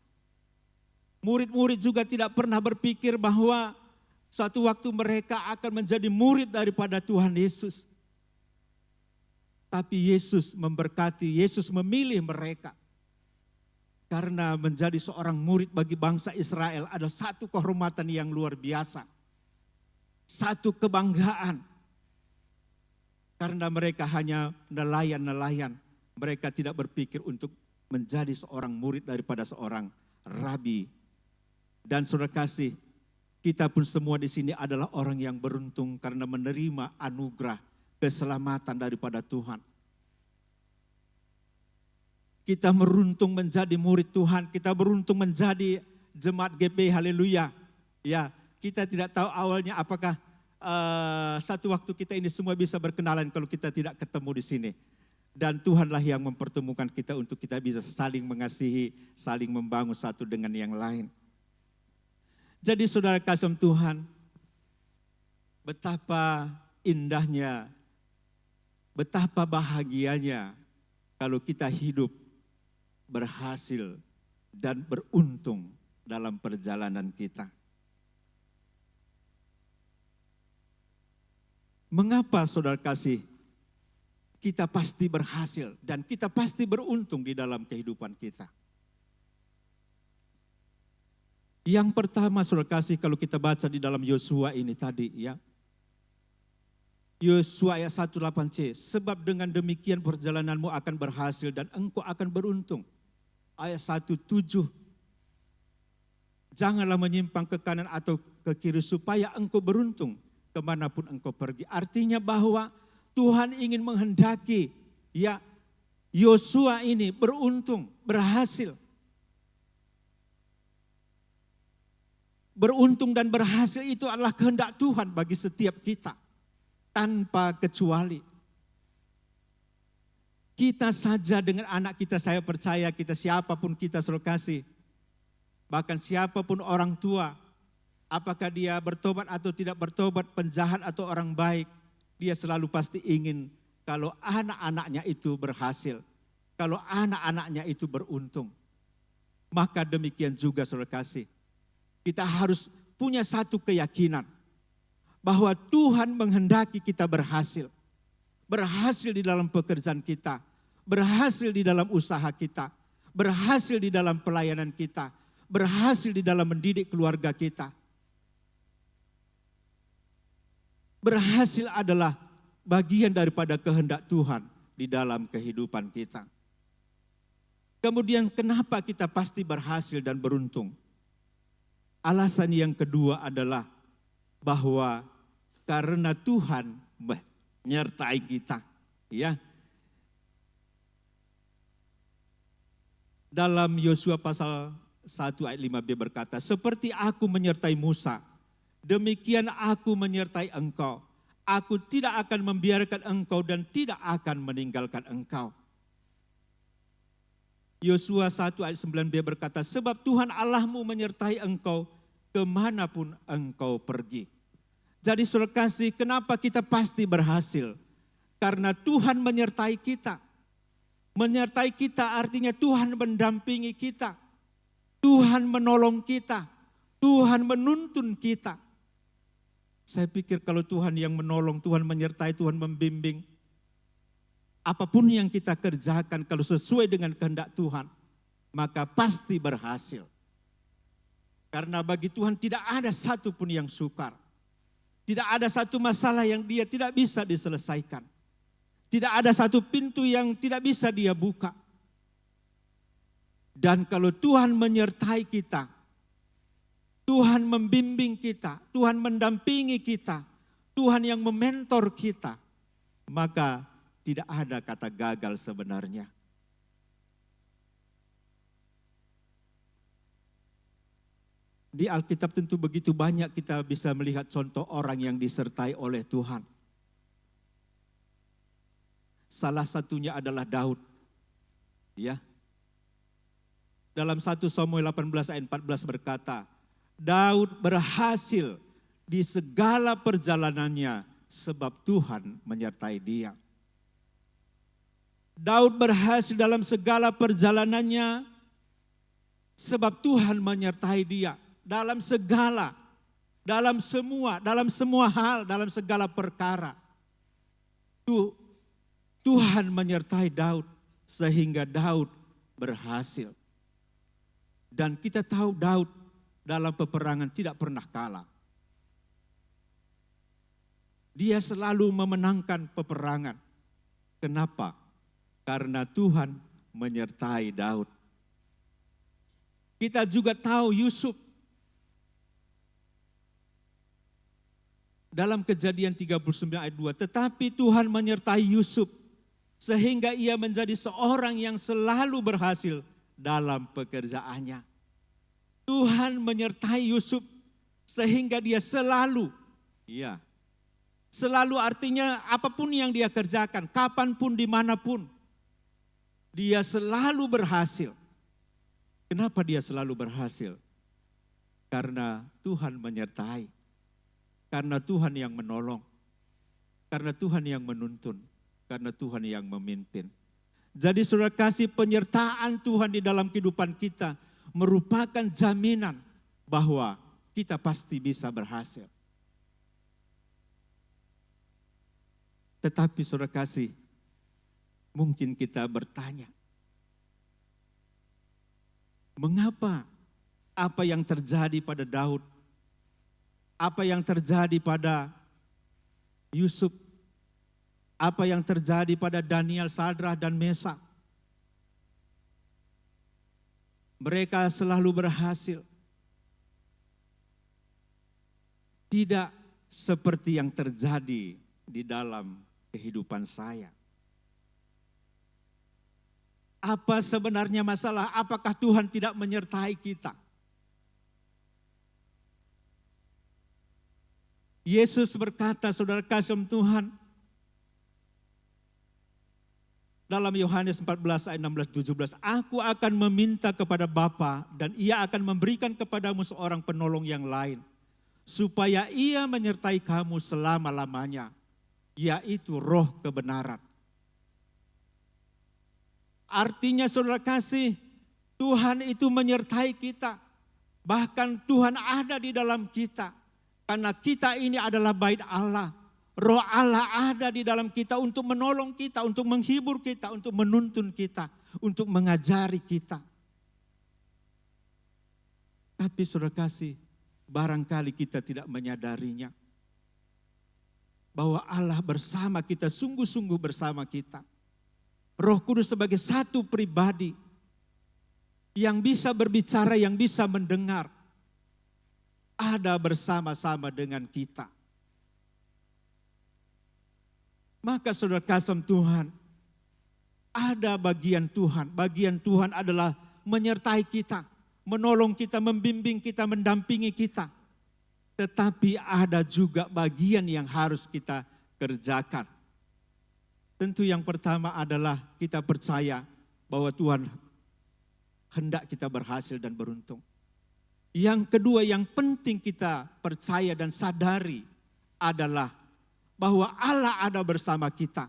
Speaker 2: Murid-murid juga tidak pernah berpikir bahwa satu waktu mereka akan menjadi murid daripada Tuhan Yesus. Tapi Yesus memberkati, Yesus memilih mereka. Karena menjadi seorang murid bagi bangsa Israel adalah satu kehormatan yang luar biasa. Satu kebanggaan. Karena mereka hanya nelayan-nelayan. Mereka tidak berpikir untuk menjadi seorang murid daripada seorang rabi. Dan saudara kasih, kita pun semua di sini adalah orang yang beruntung karena menerima anugerah keselamatan daripada Tuhan. Kita beruntung menjadi murid Tuhan, kita beruntung menjadi jemaat GP, haleluya. Ya, kita tidak tahu awalnya apakah satu waktu kita ini semua bisa berkenalan kalau kita tidak ketemu di sini. Dan Tuhanlah yang mempertemukan kita untuk kita bisa saling mengasihi, saling membangun satu dengan yang lain. Jadi saudara kasih Tuhan, betapa indahnya, betapa bahagianya kalau kita hidup berhasil dan beruntung dalam perjalanan kita. Mengapa saudara kasih kita pasti berhasil dan kita pasti beruntung di dalam kehidupan kita? Yang pertama saudara kasih, kalau kita baca di dalam Yosua ini tadi ya. Yosua ayat 1:8c, sebab dengan demikian perjalananmu akan berhasil dan engkau akan beruntung. Ayat 1:7, janganlah menyimpang ke kanan atau ke kiri supaya engkau beruntung kemanapun engkau pergi. Artinya bahwa Tuhan ingin menghendaki ya Yosua ini beruntung, berhasil. Beruntung dan berhasil itu adalah kehendak Tuhan bagi setiap kita. Tanpa kecuali. Kita saja dengan anak kita, saya percaya kita siapapun kita saudara kasih. Bahkan siapapun orang tua. Apakah dia bertobat atau tidak bertobat, penjahat atau orang baik. Dia selalu pasti ingin kalau anak-anaknya itu berhasil. Kalau anak-anaknya itu beruntung. Maka demikian juga saudara kasih. Kita harus punya satu keyakinan. Bahwa Tuhan menghendaki kita berhasil. Berhasil di dalam pekerjaan kita. Berhasil di dalam usaha kita. Berhasil di dalam pelayanan kita. Berhasil di dalam mendidik keluarga kita. Berhasil adalah bagian daripada kehendak Tuhan di dalam kehidupan kita. Kemudian kenapa kita pasti berhasil dan beruntung? Alasan yang kedua adalah bahwa karena Tuhan menyertai kita, ya. Dalam Yosua pasal 1 ayat 5b berkata, seperti aku menyertai Musa, demikian aku menyertai engkau. Aku tidak akan membiarkan engkau dan tidak akan meninggalkan engkau. Yosua 1 ayat 9b berkata, sebab Tuhan Allahmu menyertai engkau kemanapun engkau pergi. Jadi saudara kasih, kenapa kita pasti berhasil? Karena Tuhan menyertai kita. Menyertai kita artinya Tuhan mendampingi kita. Tuhan menolong kita. Tuhan menuntun kita. Saya pikir kalau Tuhan yang menolong, Tuhan menyertai, Tuhan membimbing. Apapun yang kita kerjakan kalau sesuai dengan kehendak Tuhan, maka pasti berhasil. Karena bagi Tuhan tidak ada satupun yang sukar. Tidak ada satu masalah yang dia tidak bisa diselesaikan. Tidak ada satu pintu yang tidak bisa dia buka. Dan kalau Tuhan menyertai kita, Tuhan membimbing kita, Tuhan mendampingi kita, Tuhan yang mementor kita, maka tidak ada kata gagal sebenarnya. Di Alkitab tentu begitu banyak kita bisa melihat contoh orang yang disertai oleh Tuhan. Salah satunya adalah Daud. Ya. Dalam 1 Samuel 18 ayat 14 berkata, Daud berhasil di segala perjalanannya sebab Tuhan menyertai dia. Daud berhasil dalam segala perjalanannya sebab Tuhan menyertai dia. Dalam segala, dalam semua hal, dalam segala perkara. Tuhan menyertai Daud sehingga Daud berhasil. Dan kita tahu Daud dalam peperangan tidak pernah kalah. Dia selalu memenangkan peperangan. Kenapa? Karena Tuhan menyertai Daud. Kita juga tahu Yusuf. Dalam Kejadian 39 ayat 2, tetapi Tuhan menyertai Yusuf sehingga ia menjadi seorang yang selalu berhasil dalam pekerjaannya. Tuhan menyertai Yusuf sehingga dia selalu, selalu artinya apapun yang dia kerjakan, kapanpun, dimanapun, dia selalu berhasil. Kenapa dia selalu berhasil? Karena Tuhan menyertai, karena Tuhan yang menolong, karena Tuhan yang menuntun, karena Tuhan yang memimpin. Jadi saudara kasih, penyertaan Tuhan di dalam kehidupan kita merupakan jaminan bahwa kita pasti bisa berhasil. Tetapi saudara kasih, mungkin kita bertanya, mengapa apa yang terjadi pada Daud, apa yang terjadi pada Yusuf, apa yang terjadi pada Daniel, Sadrah, dan Mesak, mereka selalu berhasil. Tidak seperti yang terjadi di dalam kehidupan saya. Apa sebenarnya masalah? Apakah Tuhan tidak menyertai kita? Yesus berkata, saudara kasih Tuhan, dalam Yohanes 14 ayat 16-17, aku akan meminta kepada Bapa dan ia akan memberikan kepadamu seorang penolong yang lain, supaya ia menyertai kamu selama-lamanya, yaitu Roh kebenaran. Artinya saudara kasih, Tuhan itu menyertai kita. Bahkan Tuhan ada di dalam kita. Karena kita ini adalah bait Allah. Roh Allah ada di dalam kita untuk menolong kita, untuk menghibur kita, untuk menuntun kita, untuk mengajari kita. Tapi saudara kasih, barangkali kita tidak menyadarinya. bahwa Allah bersama kita, sungguh-sungguh bersama kita. Roh Kudus sebagai satu pribadi yang bisa berbicara, yang bisa mendengar, ada bersama-sama dengan kita. Maka saudara kasih Tuhan, ada bagian Tuhan. Bagian Tuhan adalah menyertai kita, menolong kita, membimbing kita, mendampingi kita. Tetapi ada juga bagian yang harus kita kerjakan. Tentu yang pertama adalah kita percaya bahwa Tuhan hendak kita berhasil dan beruntung. Yang kedua yang penting kita percaya dan sadari adalah bahwa Allah ada bersama kita.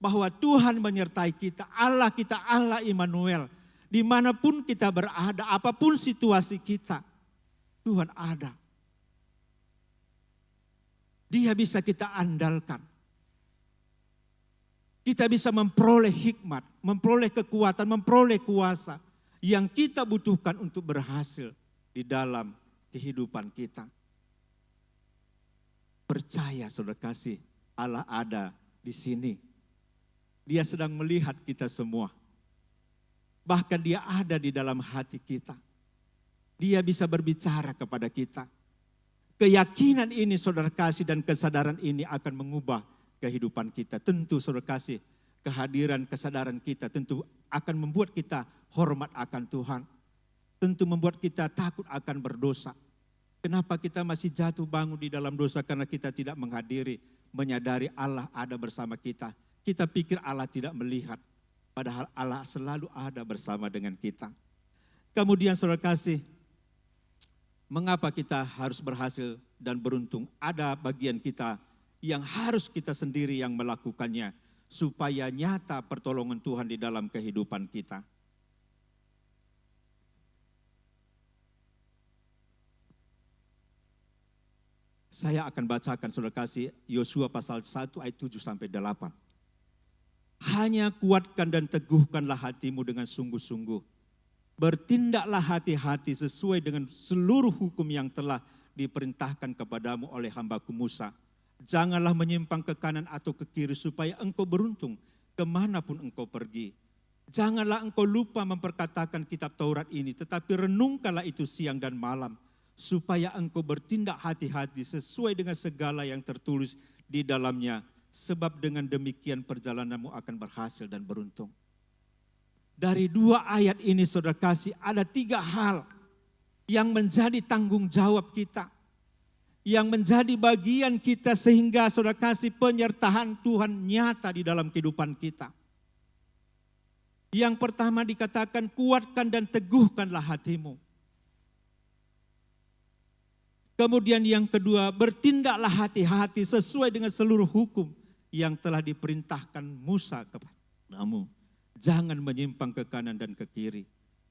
Speaker 2: Bahwa Tuhan menyertai kita, Allah kita, Allah Immanuel. Dimanapun kita berada, apapun situasi kita, Tuhan ada. Dia bisa kita andalkan. Kita bisa memperoleh hikmat, memperoleh kekuatan, memperoleh kuasa yang kita butuhkan untuk berhasil di dalam kehidupan kita. Percaya saudara kasih, Allah ada di sini. Dia sedang melihat kita semua. Bahkan dia ada di dalam hati kita. Dia bisa berbicara kepada kita. Keyakinan ini saudara kasih dan kesadaran ini akan mengubah kehidupan kita. Tentu saudara kasih, kehadiran kesadaran kita tentu akan membuat kita hormat akan Tuhan. Tentu membuat kita takut akan berdosa. Kenapa kita masih jatuh bangun di dalam dosa? Karena kita tidak menghadiri, menyadari Allah ada bersama kita. Kita pikir Allah tidak melihat, padahal Allah selalu ada bersama dengan kita. Kemudian saudara kasih, mengapa kita harus berhasil dan beruntung? Ada bagian kita yang harus kita sendiri yang melakukannya, supaya nyata pertolongan Tuhan di dalam kehidupan kita. Saya akan bacakan saudara kasih Yosua pasal 1 ayat 7 sampai 8. Hanya kuatkan dan teguhkanlah hatimu dengan sungguh-sungguh. Bertindaklah hati-hati sesuai dengan seluruh hukum yang telah diperintahkan kepadamu oleh hambaku Musa. Janganlah menyimpang ke kanan atau ke kiri supaya engkau beruntung kemanapun engkau pergi. Janganlah engkau lupa memperkatakan kitab Taurat ini, tetapi renungkanlah itu siang dan malam, supaya engkau bertindak hati-hati sesuai dengan segala yang tertulis di dalamnya, sebab dengan demikian perjalananmu akan berhasil dan beruntung. Dari dua ayat ini saudara kasih, ada 3 hal yang menjadi tanggung jawab kita, yang menjadi bagian kita sehingga saudara kasih penyertaan Tuhan nyata di dalam kehidupan kita. Yang pertama dikatakan kuatkan dan teguhkanlah hatimu. Kemudian yang kedua, bertindaklah hati-hati sesuai dengan seluruh hukum yang telah diperintahkan Musa kepadamu. Jangan menyimpang ke kanan dan ke kiri.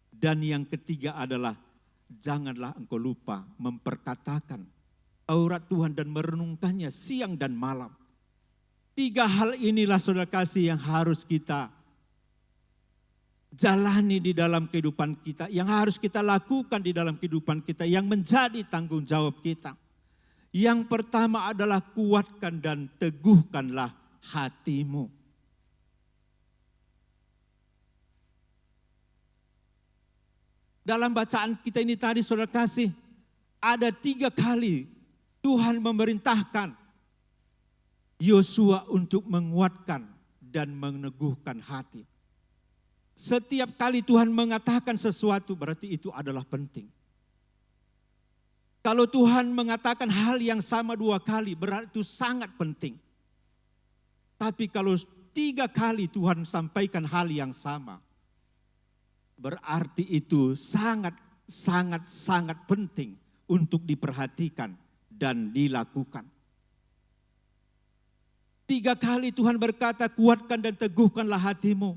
Speaker 2: Dan yang ketiga adalah, janganlah engkau lupa memperkatakan Taurat Tuhan dan merenungkannya siang dan malam. 3 hal inilah saudara kasih yang harus kita jalani di dalam kehidupan kita, yang harus kita lakukan di dalam kehidupan kita, yang menjadi tanggung jawab kita. Yang pertama adalah kuatkan dan teguhkanlah hatimu. Dalam bacaan kita ini tadi saudara kasih, ada 3 kali Tuhan memerintahkan Yosua untuk menguatkan dan meneguhkan hati. Setiap kali Tuhan mengatakan sesuatu berarti itu adalah penting. Kalau Tuhan mengatakan hal yang sama 2 kali berarti itu sangat penting. Tapi kalau 3 kali Tuhan sampaikan hal yang sama, berarti itu sangat penting untuk diperhatikan dan dilakukan. 3 kali Tuhan berkata kuatkan dan teguhkanlah hatimu.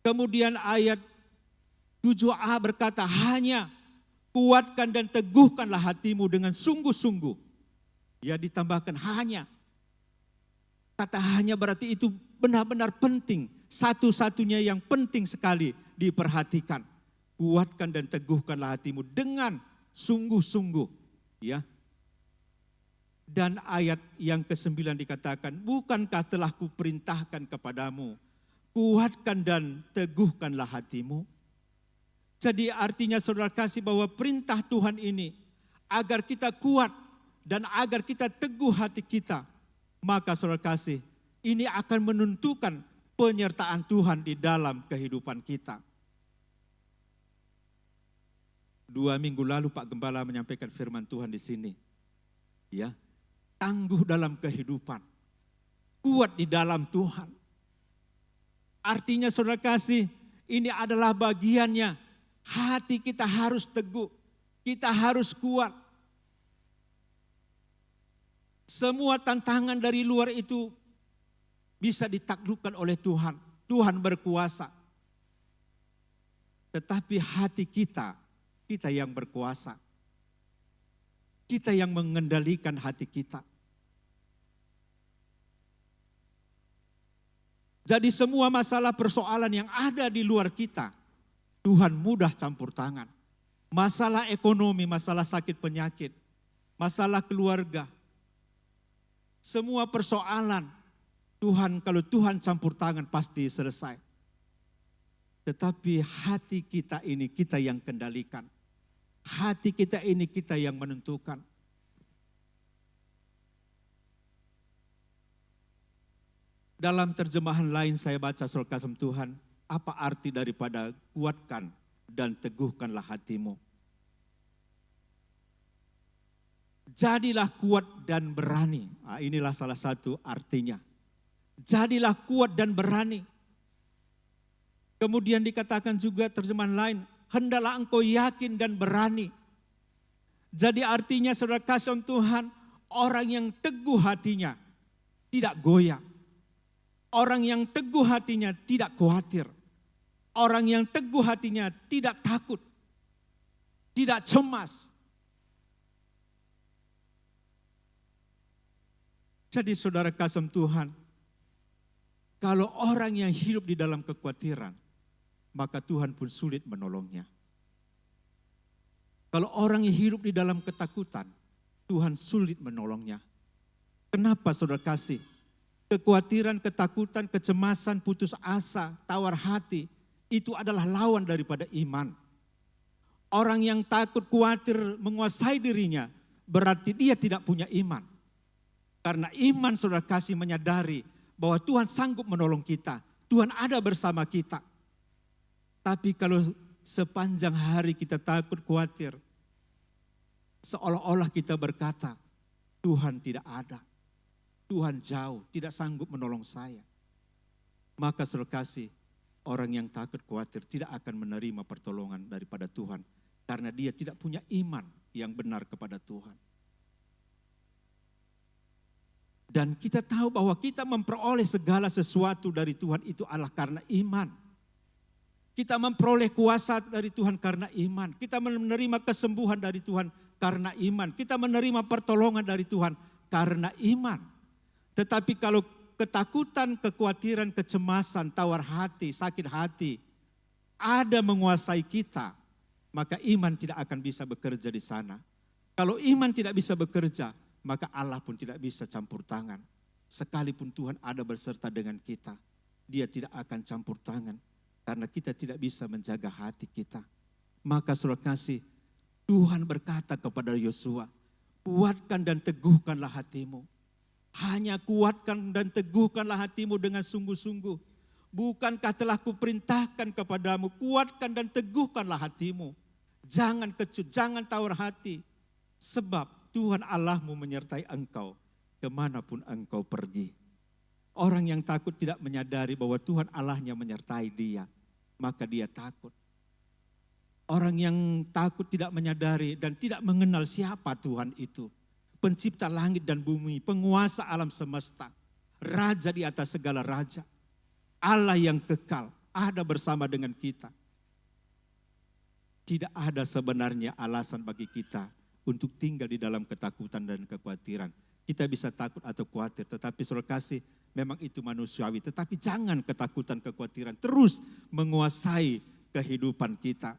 Speaker 2: Kemudian ayat 7a berkata hanya kuatkan dan teguhkanlah hatimu dengan sungguh-sungguh. Ya ditambahkan hanya. Kata hanya berarti itu benar-benar penting. Satu-satunya yang penting sekali diperhatikan. Kuatkan dan teguhkanlah hatimu dengan sungguh-sungguh. Ya. Dan ayat yang ke-9 dikatakan, bukankah telah kuperintahkan kepadamu, kuatkan dan teguhkanlah hatimu. Jadi artinya saudara kasih bahwa perintah Tuhan ini agar kita kuat dan agar kita teguh hati kita. Maka saudara kasih, ini akan menentukan penyertaan Tuhan di dalam kehidupan kita. 2 minggu lalu Pak Gembala menyampaikan firman Tuhan di sini. Ya, tangguh dalam kehidupan, kuat di dalam Tuhan. Artinya saudara kasih, ini adalah bagiannya. Hati kita harus teguh, kita harus kuat. Semua tantangan dari luar itu bisa ditaklukkan oleh Tuhan. Tuhan berkuasa. Tetapi hati kita, kita yang berkuasa. Kita yang mengendalikan hati kita. Jadi semua masalah persoalan yang ada di luar kita, Tuhan mudah campur tangan. Masalah ekonomi, masalah sakit penyakit, masalah keluarga. Semua persoalan, Tuhan, kalau Tuhan campur tangan pasti selesai. Tetapi hati kita ini kita yang kendalikan. Hati kita ini kita yang menentukan. Dalam terjemahan lain saya baca surah kasih Tuhan, apa arti daripada kuatkan dan teguhkanlah hatimu. Jadilah kuat dan berani. Nah, inilah salah satu artinya. Jadilah kuat dan berani. Kemudian dikatakan juga terjemahan lain, hendaklah engkau yakin dan berani. Jadi artinya saudara kasih Tuhan, orang yang teguh hatinya tidak goyah. Orang yang teguh hatinya tidak khawatir. Orang yang teguh hatinya tidak takut. Tidak cemas. Jadi saudara kasih Tuhan, kalau orang yang hidup di dalam kekhawatiran, maka Tuhan pun sulit menolongnya. Kalau orang yang hidup di dalam ketakutan, Tuhan sulit menolongnya. Kenapa saudara kasih? Kekhawatiran, ketakutan, kecemasan, putus asa, tawar hati, itu adalah lawan daripada iman. Orang yang takut, khawatir, menguasai dirinya, berarti dia tidak punya iman. Karena iman saudara kasih menyadari bahwa Tuhan sanggup menolong kita. Tuhan ada bersama kita. Tapi kalau sepanjang hari kita takut, khawatir, seolah-olah kita berkata, Tuhan tidak ada. Tuhan jauh, tidak sanggup menolong saya. Maka saudara kasih, orang yang takut khawatir tidak akan menerima pertolongan daripada Tuhan. Karena dia tidak punya iman yang benar kepada Tuhan. Dan kita tahu bahwa kita memperoleh segala sesuatu dari Tuhan itu adalah karena iman. Kita memperoleh kuasa dari Tuhan karena iman. Kita menerima kesembuhan dari Tuhan karena iman. Kita menerima pertolongan dari Tuhan karena iman. Tetapi kalau ketakutan, kekhawatiran, kecemasan, tawar hati, sakit hati ada menguasai kita, maka iman tidak akan bisa bekerja di sana. Kalau iman tidak bisa bekerja, maka Allah pun tidak bisa campur tangan. Sekalipun Tuhan ada beserta dengan kita, Dia tidak akan campur tangan karena kita tidak bisa menjaga hati kita. Maka saudara kasih, Tuhan berkata kepada Yosua, kuatkan dan teguhkanlah hatimu. Hanya kuatkan dan teguhkanlah hatimu dengan sungguh-sungguh. Bukankah telah kuperintahkan kepadamu, kuatkan dan teguhkanlah hatimu. Jangan kecut, jangan tawar hati. Sebab Tuhan Allahmu menyertai engkau kemanapun engkau pergi. Orang yang takut tidak menyadari bahwa Tuhan Allahnya menyertai dia, maka dia takut. Orang yang takut tidak menyadari dan tidak mengenal siapa Tuhan itu. Pencipta langit dan bumi, penguasa alam semesta, raja di atas segala raja. Allah yang kekal, ada bersama dengan kita. Tidak ada sebenarnya alasan bagi kita untuk tinggal di dalam ketakutan dan kekhawatiran. Kita bisa takut atau khawatir, tetapi saudara kasih, memang itu manusiawi. Tetapi jangan ketakutan, kekhawatiran terus menguasai kehidupan kita.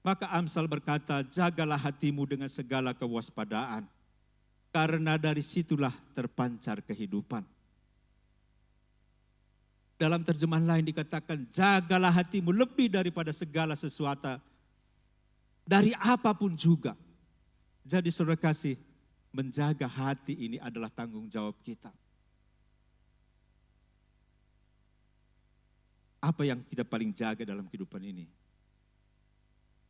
Speaker 2: Maka Amsal berkata, jagalah hatimu dengan segala kewaspadaan, karena dari situlah terpancar kehidupan. Dalam terjemahan lain dikatakan, jagalah hatimu lebih daripada segala sesuatu, dari apapun juga. Jadi saudara kasih, menjaga hati ini adalah tanggung jawab kita. Apa yang kita paling jaga dalam kehidupan ini?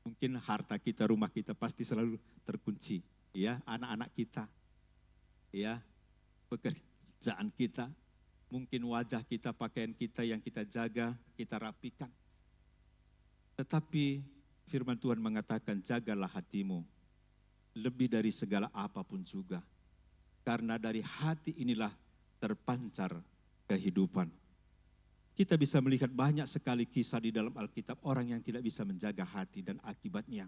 Speaker 2: Mungkin harta kita, rumah kita pasti selalu terkunci. Ya, anak-anak kita, ya, pekerjaan kita, mungkin wajah kita, pakaian kita yang kita jaga, kita rapikan. Tetapi firman Tuhan mengatakan, jagalah hatimu lebih dari segala apapun juga. Karena dari hati inilah terpancar kehidupan. Kita bisa melihat banyak sekali kisah di dalam Alkitab, orang yang tidak bisa menjaga hati dan akibatnya.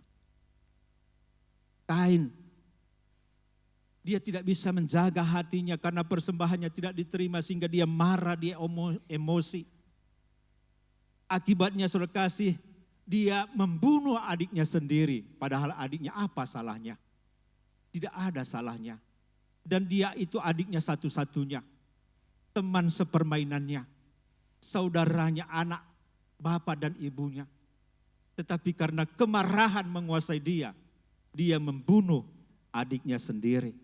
Speaker 2: Kain, dia tidak bisa menjaga hatinya karena persembahannya tidak diterima sehingga dia marah, dia emosi. Akibatnya saudara kasih, dia membunuh adiknya sendiri. Padahal adiknya apa salahnya? Tidak ada salahnya. Dan dia itu adiknya satu-satunya. Teman sepermainannya. Saudaranya, anak, bapak dan ibunya. Tetapi karena kemarahan menguasai dia membunuh adiknya sendiri.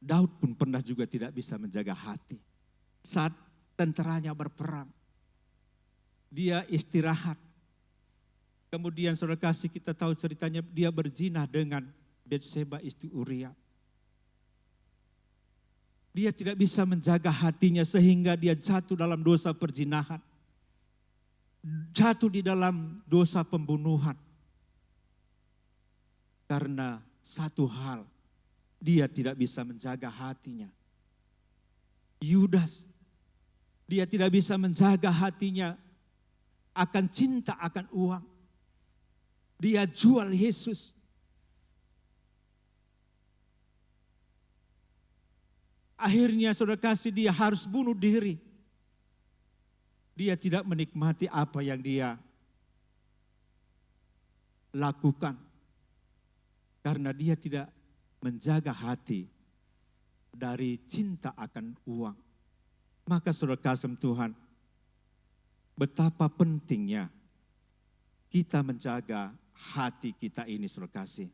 Speaker 2: Daud pun pernah juga tidak bisa menjaga hati. Saat tentaranya berperang, dia istirahat. Kemudian saudara kasih, kita tahu ceritanya, dia berzina dengan Betseba istri Uria. Dia tidak bisa menjaga hatinya sehingga dia jatuh dalam dosa perzinahan. Jatuh di dalam dosa pembunuhan. Karena satu hal, dia tidak bisa menjaga hatinya. Yudas, dia tidak bisa menjaga hatinya akan cinta akan uang. Dia jual Yesus. Akhirnya saudara kasih, dia harus bunuh diri. Dia tidak menikmati apa yang dia lakukan. Karena dia tidak menjaga hati dari cinta akan uang. Maka saudara kasih Tuhan, betapa pentingnya kita menjaga hati kita ini saudara kasih.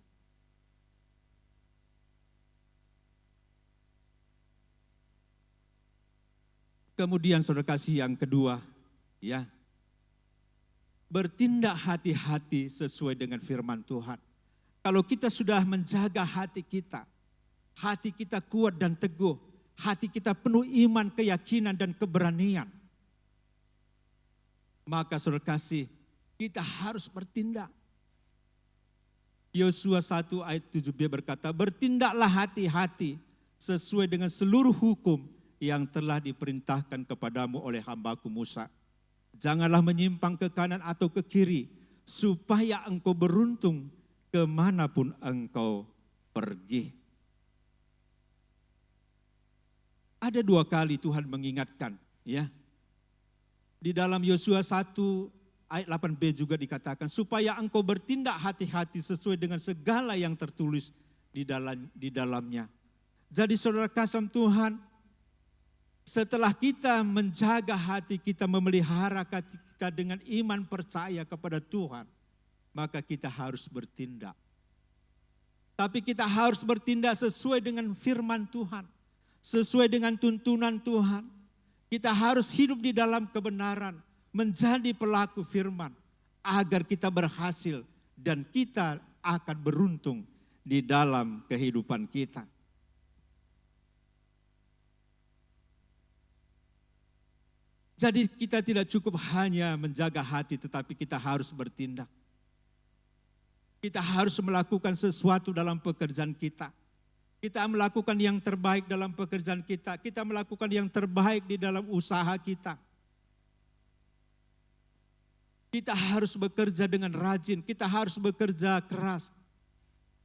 Speaker 2: Kemudian saudara kasih yang kedua, ya, bertindak hati-hati sesuai dengan firman Tuhan. Kalau kita sudah menjaga hati kita kuat dan teguh, hati kita penuh iman, keyakinan dan keberanian, maka saudara kasih, kita harus bertindak. Yosua 1 ayat 7b berkata, bertindaklah hati-hati sesuai dengan seluruh hukum yang telah diperintahkan kepadamu oleh hambaku Musa. Janganlah menyimpang ke kanan atau ke kiri, supaya engkau beruntung kemanapun engkau pergi. Ada 2 kali Tuhan mengingatkan, ya. Di dalam Yosua 1 ayat 8b juga dikatakan, supaya engkau bertindak hati-hati sesuai dengan segala yang tertulis di dalamnya. Jadi saudara kasih Tuhan, setelah kita menjaga hati kita, memelihara hati kita dengan iman percaya kepada Tuhan, maka kita harus bertindak. Tapi kita harus bertindak sesuai dengan firman Tuhan, sesuai dengan tuntunan Tuhan. Kita harus hidup di dalam kebenaran, menjadi pelaku firman, agar kita berhasil dan kita akan beruntung di dalam kehidupan kita. Jadi kita tidak cukup hanya menjaga hati, tetapi kita harus bertindak. Kita harus melakukan sesuatu dalam pekerjaan kita. Kita melakukan yang terbaik dalam pekerjaan kita. Kita melakukan yang terbaik di dalam usaha kita. Kita harus bekerja dengan rajin, kita harus bekerja keras.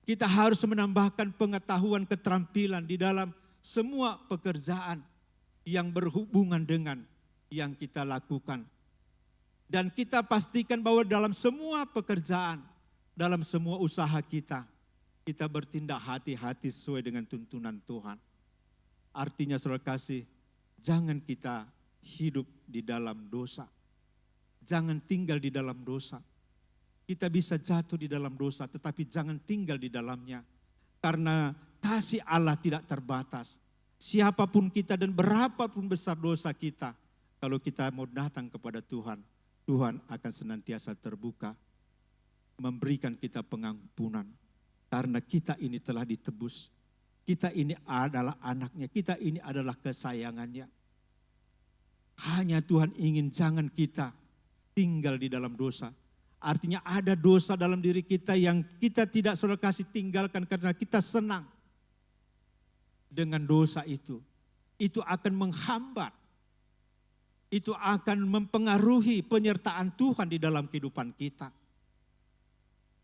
Speaker 2: Kita harus menambahkan pengetahuan keterampilan di dalam semua pekerjaan yang berhubungan dengan yang kita lakukan. Dan kita pastikan bahwa dalam semua pekerjaan, dalam semua usaha kita bertindak hati-hati sesuai dengan tuntunan Tuhan. Artinya saudara kasih, jangan kita hidup di dalam dosa. Jangan tinggal di dalam dosa. Kita bisa jatuh di dalam dosa, tetapi jangan tinggal di dalamnya. Karena kasih Allah tidak terbatas. Siapapun kita dan berapapun besar dosa kita, kalau kita mau datang kepada Tuhan, Tuhan akan senantiasa terbuka, memberikan kita pengampunan. Karena kita ini telah ditebus. Kita ini adalah anaknya, kita ini adalah kesayangannya. Hanya Tuhan ingin jangan kita tinggal di dalam dosa. Artinya ada dosa dalam diri kita yang kita tidak saudara kasih tinggalkan karena kita senang dengan dosa itu. Itu akan menghambat. Itu akan mempengaruhi penyertaan Tuhan di dalam kehidupan kita.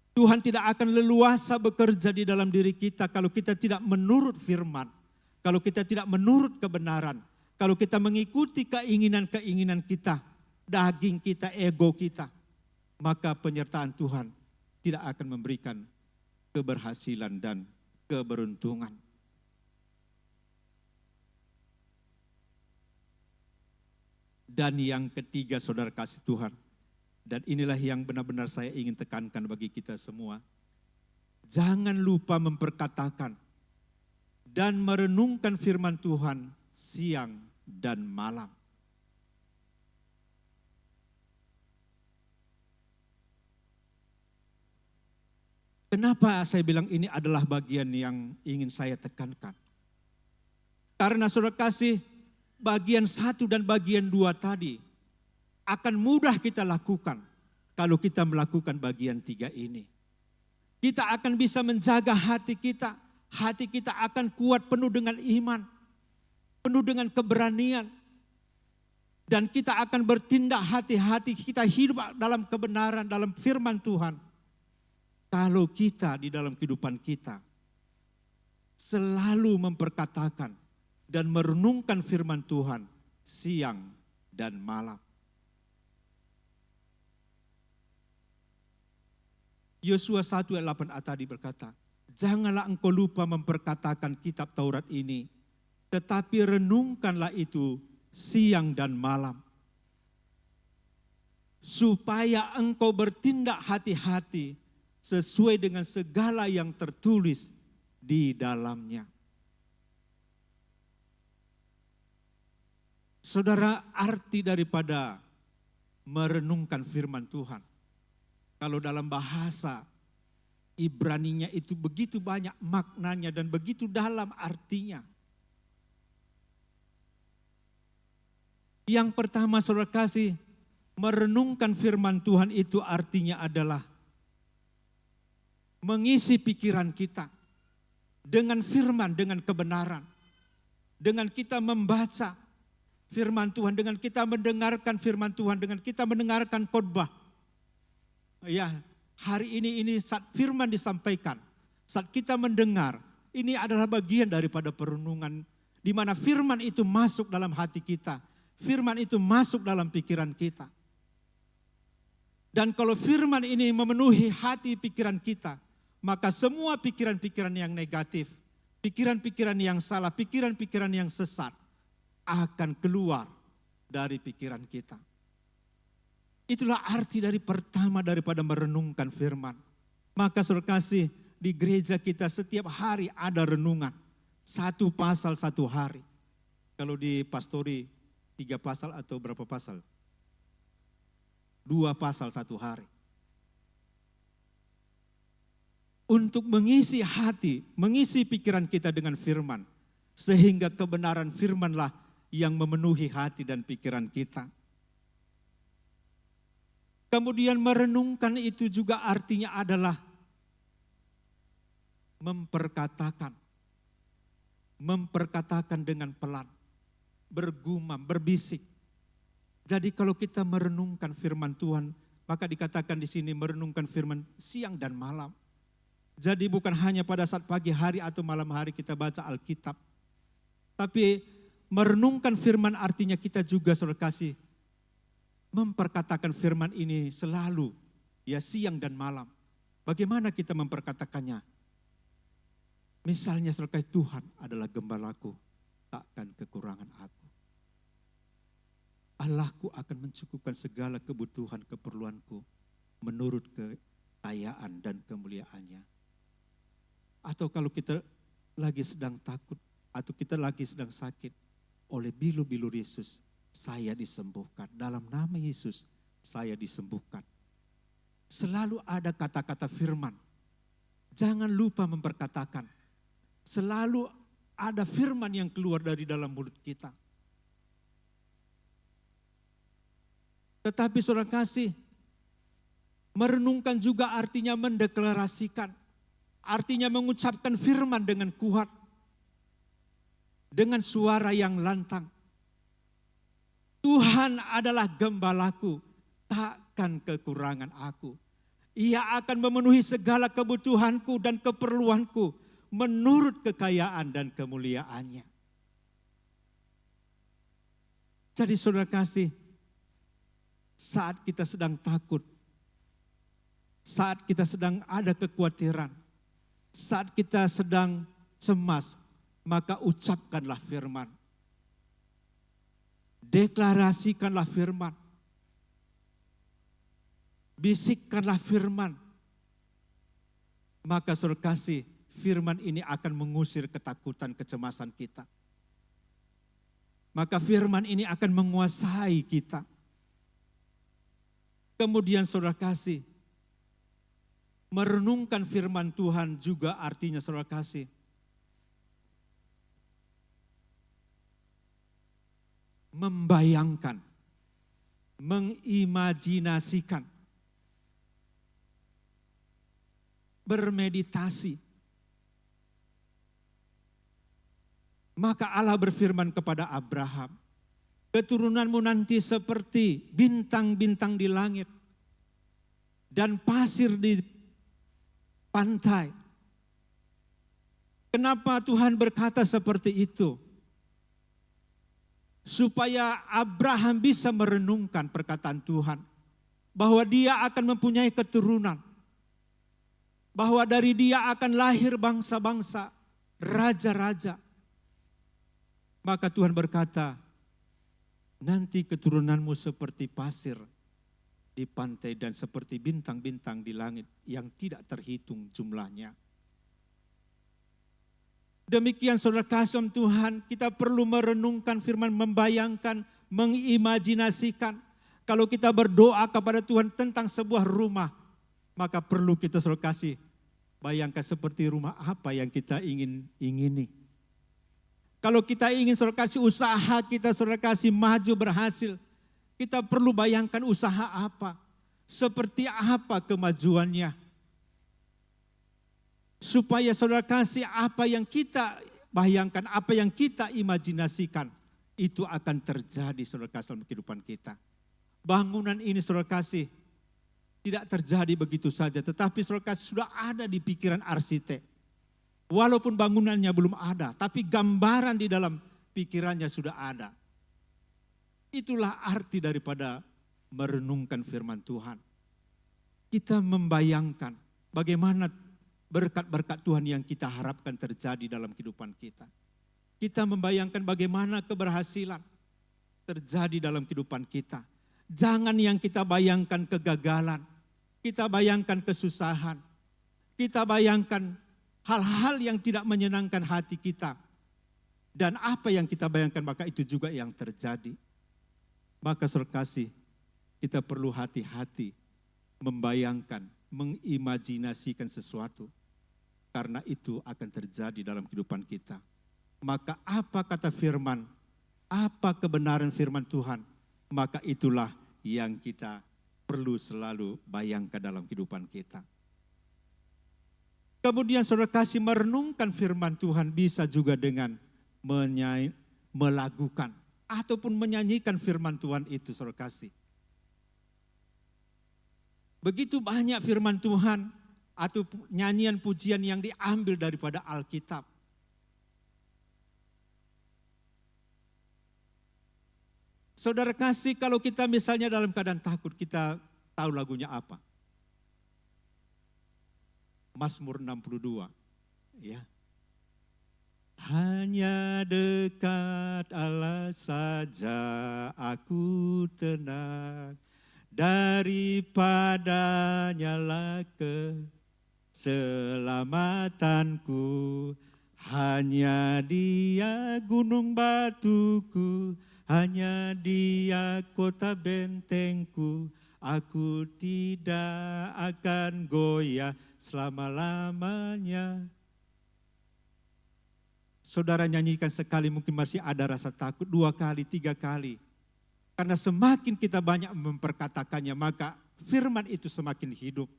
Speaker 2: Tuhan tidak akan leluasa bekerja di dalam diri kita kalau kita tidak menurut firman. Kalau kita tidak menurut kebenaran. Kalau kita mengikuti keinginan-keinginan kita, daging kita, ego kita. Maka penyertaan Tuhan tidak akan memberikan keberhasilan dan keberuntungan. Dan yang ketiga saudara kasih Tuhan, dan inilah yang benar-benar saya ingin tekankan bagi kita semua. Jangan lupa memperkatakan dan merenungkan firman Tuhan siang dan malam. Kenapa saya bilang ini adalah bagian yang ingin saya tekankan? Karena saudara kasih, bagian 1 dan bagian 2 tadi akan mudah kita lakukan kalau kita melakukan bagian 3 ini. Kita akan bisa menjaga hati kita akan kuat penuh dengan iman, penuh dengan keberanian. Dan kita akan bertindak hati-hati, kita hidup dalam kebenaran, dalam firman Tuhan. Kalau kita di dalam kehidupan kita selalu memperkatakan dan merenungkan firman Tuhan siang dan malam. Yosua 1 ayat 8a tadi berkata, janganlah engkau lupa memperkatakan kitab Taurat ini, tetapi renungkanlah itu siang dan malam. Supaya engkau bertindak hati-hati sesuai dengan segala yang tertulis di dalamnya. Saudara, arti daripada merenungkan firman Tuhan. Kalau dalam bahasa Ibraninya itu begitu banyak maknanya dan begitu dalam artinya. Yang pertama saudara kasih, merenungkan firman Tuhan itu artinya adalah mengisi pikiran kita dengan firman, dengan kebenaran. Dengan kita membaca firman Tuhan, dengan kita mendengarkan firman Tuhan, dengan kita mendengarkan khotbah. Ya, hari ini saat firman disampaikan, saat kita mendengar, ini adalah bagian daripada perenungan di mana firman itu masuk dalam hati kita. Firman itu masuk dalam pikiran kita. Dan kalau firman ini memenuhi hati pikiran kita, maka semua pikiran-pikiran yang negatif, pikiran-pikiran yang salah, pikiran-pikiran yang sesat akan keluar dari pikiran kita. Itulah arti dari pertama daripada merenungkan firman. Maka saudara kasih, di gereja kita setiap hari ada renungan. 1 pasal 1 hari. Kalau di pastori 3 pasal atau berapa pasal? 2 pasal 1 hari. Untuk mengisi hati, mengisi pikiran kita dengan firman. Sehingga kebenaran firmanlah yang memenuhi hati dan pikiran kita. Kemudian merenungkan itu juga artinya adalah memperkatakan. Memperkatakan dengan pelan, bergumam, berbisik. Jadi kalau kita merenungkan firman Tuhan, maka dikatakan di sini merenungkan firman siang dan malam. Jadi bukan hanya pada saat pagi hari atau malam hari kita baca Alkitab. Tapi merenungkan firman artinya kita juga saudara kasih memperkatakan firman ini selalu, ya siang dan malam. Bagaimana kita memperkatakannya? Misalnya saudara kasih, Tuhan adalah gembalaku, takkan kekurangan aku. Allahku akan mencukupkan segala kebutuhan keperluanku menurut kekayaan dan kemuliaannya. Atau kalau kita lagi sedang takut atau kita lagi sedang sakit, oleh bilu-bilu Yesus saya disembuhkan. Dalam nama Yesus saya disembuhkan. Selalu ada kata-kata firman. Jangan lupa memperkatakan. Selalu ada firman yang keluar dari dalam mulut kita. Tetapi saudara kasih, merenungkan juga artinya mendeklarasikan. Artinya mengucapkan firman dengan kuat. Dengan suara yang lantang. Tuhan adalah gembalaku, takkan kekurangan aku. Ia akan memenuhi segala kebutuhanku dan keperluanku menurut kekayaan dan kemuliaannya. Jadi saudara kasih, saat kita sedang takut, saat kita sedang ada kekhawatiran, saat kita sedang cemas, maka ucapkanlah firman. Deklarasikanlah firman. Bisikkanlah firman. Maka saudara kasih, firman ini akan mengusir ketakutan, kecemasan kita. Maka firman ini akan menguasai kita. Kemudian saudara kasih, merenungkan firman Tuhan juga artinya saudara kasih, membayangkan, mengimajinasikan, bermeditasi. Maka Allah berfirman kepada Abraham, keturunanmu nanti seperti bintang-bintang di langit dan pasir di pantai. Kenapa Tuhan berkata seperti itu? Supaya Abraham bisa merenungkan perkataan Tuhan. Bahwa dia akan mempunyai keturunan. Bahwa dari dia akan lahir bangsa-bangsa, raja-raja. Maka Tuhan berkata, nanti keturunanmu seperti pasir di pantai dan seperti bintang-bintang di langit yang tidak terhitung jumlahnya. Demikian saudara kasih Tuhan, kita perlu merenungkan firman, membayangkan, mengimajinasikan. Kalau kita berdoa kepada Tuhan tentang sebuah rumah, maka perlu kita saudara kasih, bayangkan seperti rumah apa yang kita ingini. Kalau kita ingin saudara kasih usaha kita saudara kasih maju berhasil, kita perlu bayangkan usaha apa, seperti apa kemajuannya. Supaya saudara kasih apa yang kita bayangkan, apa yang kita imajinasikan, itu akan terjadi saudara kasih dalam kehidupan kita. Bangunan ini saudara kasih tidak terjadi begitu saja, tetapi saudara kasih sudah ada di pikiran arsitek. Walaupun bangunannya belum ada, tapi gambaran di dalam pikirannya sudah ada. Itulah arti daripada merenungkan firman Tuhan. Kita membayangkan bagaimana berkat-berkat Tuhan yang kita harapkan terjadi dalam kehidupan kita. Kita membayangkan bagaimana keberhasilan terjadi dalam kehidupan kita. Jangan yang kita bayangkan kegagalan, kita bayangkan kesusahan, kita bayangkan hal-hal yang tidak menyenangkan hati kita. Dan apa yang kita bayangkan maka itu juga yang terjadi. Maka saudara kasih, kita perlu hati-hati membayangkan, mengimajinasikan sesuatu. Karena itu akan terjadi dalam kehidupan kita. Maka apa kata firman, apa kebenaran firman Tuhan, maka itulah yang kita perlu selalu bayangkan dalam kehidupan kita. Kemudian saudara kasih, merenungkan firman Tuhan bisa juga dengan melakukan ataupun menyanyikan firman Tuhan itu saudara kasih. Begitu banyak firman Tuhan, atau nyanyian pujian yang diambil daripada Alkitab. Saudara kasih, kalau kita misalnya dalam keadaan takut, kita tahu lagunya apa? Mazmur 62. Ya. Hanya dekat Allah saja aku tenang, daripadanya lah keselamatanku. Hanya Dia gunung batuku, hanya Dia kota bentengku. Aku tidak akan goyah selama-lamanya. Saudara nyanyikan sekali, mungkin masih ada rasa takut, 2 kali, 3 kali. Karena semakin kita banyak memperkatakannya, maka firman itu semakin hidup.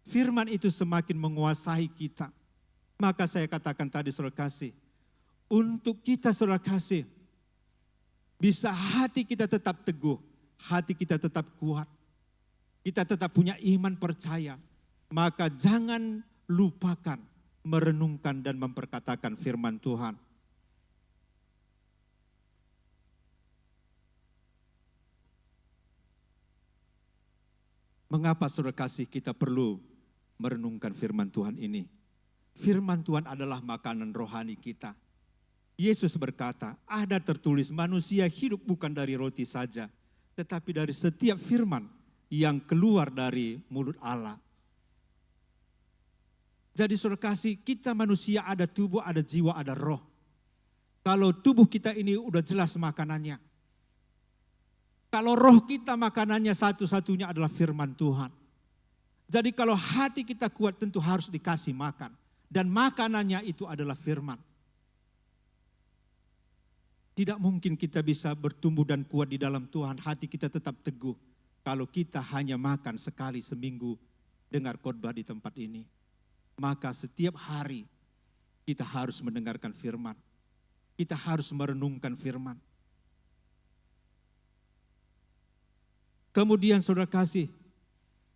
Speaker 2: Firman itu semakin menguasai kita. Maka saya katakan tadi, saudara kasih, untuk kita saudara kasih, bisa hati kita tetap teguh, hati kita tetap kuat, kita tetap punya iman percaya, maka jangan lupakan merenungkan dan memperkatakan firman Tuhan. Mengapa saudara kasih kita perlu merenungkan firman Tuhan ini? Firman Tuhan adalah makanan rohani kita. Yesus berkata, ada tertulis manusia hidup bukan dari roti saja, tetapi dari setiap firman yang keluar dari mulut Allah. Jadi saudara kasih, kita manusia ada tubuh, ada jiwa, ada roh. Kalau tubuh kita ini udah jelas makanannya. Kalau roh kita makanannya satu-satunya adalah firman Tuhan. Jadi kalau hati kita kuat tentu harus dikasih makan. Dan makanannya itu adalah firman. Tidak mungkin kita bisa bertumbuh dan kuat di dalam Tuhan, hati kita tetap teguh. Kalau kita hanya makan sekali seminggu dengar khotbah di tempat ini. Maka setiap hari kita harus mendengarkan firman. Kita harus merenungkan firman. Kemudian saudara kasih,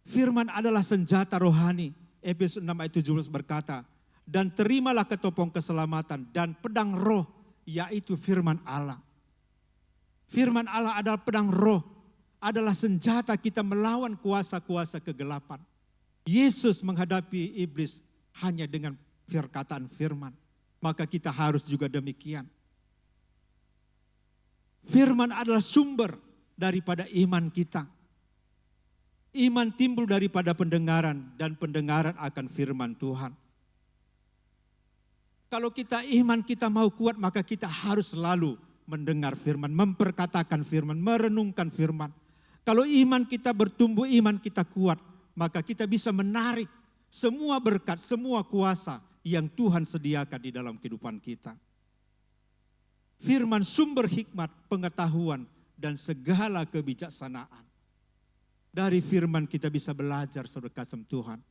Speaker 2: firman adalah senjata rohani. Efesus 6 ayat 17 berkata, dan terimalah ketopong keselamatan dan pedang roh, yaitu firman Allah. Firman Allah adalah pedang roh, adalah senjata kita melawan kuasa-kuasa kegelapan. Yesus menghadapi iblis hanya dengan perkataan firman. Maka kita harus juga demikian. Firman adalah sumber daripada iman kita. Iman timbul daripada pendengaran dan pendengaran akan firman Tuhan. Kalau iman kita mau kuat, maka kita harus selalu mendengar firman, memperkatakan firman, merenungkan firman. Kalau iman kita bertumbuh, iman kita kuat, maka kita bisa menarik semua berkat, semua kuasa yang Tuhan sediakan di dalam kehidupan kita. Firman sumber hikmat, pengetahuan, dan segala kebijaksanaan. Dari firman kita bisa belajar saudara kasih Tuhan.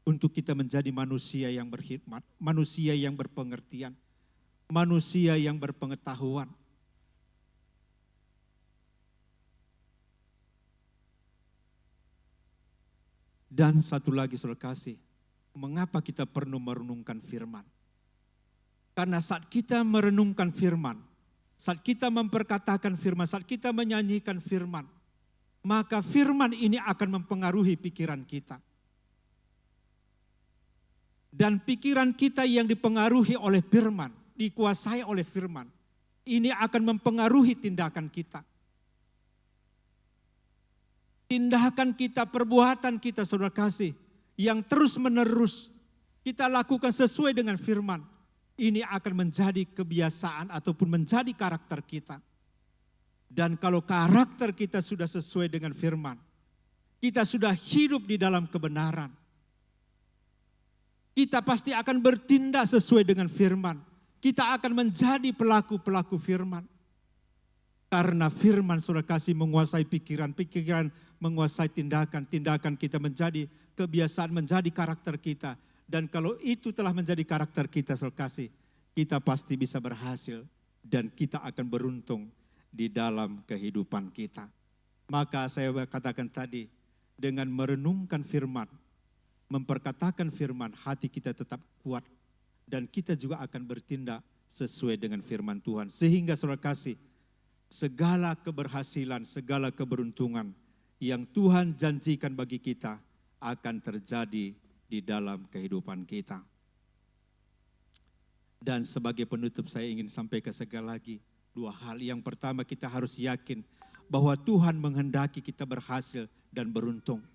Speaker 2: Untuk kita menjadi manusia yang berhikmat, manusia yang berpengertian, manusia yang berpengetahuan. Dan satu lagi saudara kasih, mengapa kita perlu merenungkan firman? Karena saat kita merenungkan firman, saat kita memperkatakan firman, saat kita menyanyikan firman, maka firman ini akan mempengaruhi pikiran kita. Dan pikiran kita yang dipengaruhi oleh firman, dikuasai oleh firman, ini akan mempengaruhi tindakan kita. Tindakan kita, perbuatan kita saudara kasih, yang terus menerus kita lakukan sesuai dengan firman, ini akan menjadi kebiasaan ataupun menjadi karakter kita. Dan kalau karakter kita sudah sesuai dengan firman, kita sudah hidup di dalam kebenaran, kita pasti akan bertindak sesuai dengan firman. Kita akan menjadi pelaku-pelaku firman. Karena firman saudara kasih menguasai pikiran, pikiran menguasai tindakan, tindakan kita menjadi kebiasaan, menjadi karakter kita. Dan kalau itu telah menjadi karakter kita saudara kasih, kita pasti bisa berhasil dan kita akan beruntung di dalam kehidupan kita. Maka saya katakan tadi, dengan merenungkan firman, memperkatakan firman, hati kita tetap kuat. Dan kita juga akan bertindak sesuai dengan firman Tuhan. Sehingga saudara kasih, segala keberhasilan, segala keberuntungan yang Tuhan janjikan bagi kita akan terjadi di dalam kehidupan kita. Dan sebagai penutup saya ingin sampaikan sekali lagi 2 hal. Yang pertama, kita harus yakin bahwa Tuhan menghendaki kita berhasil dan beruntung.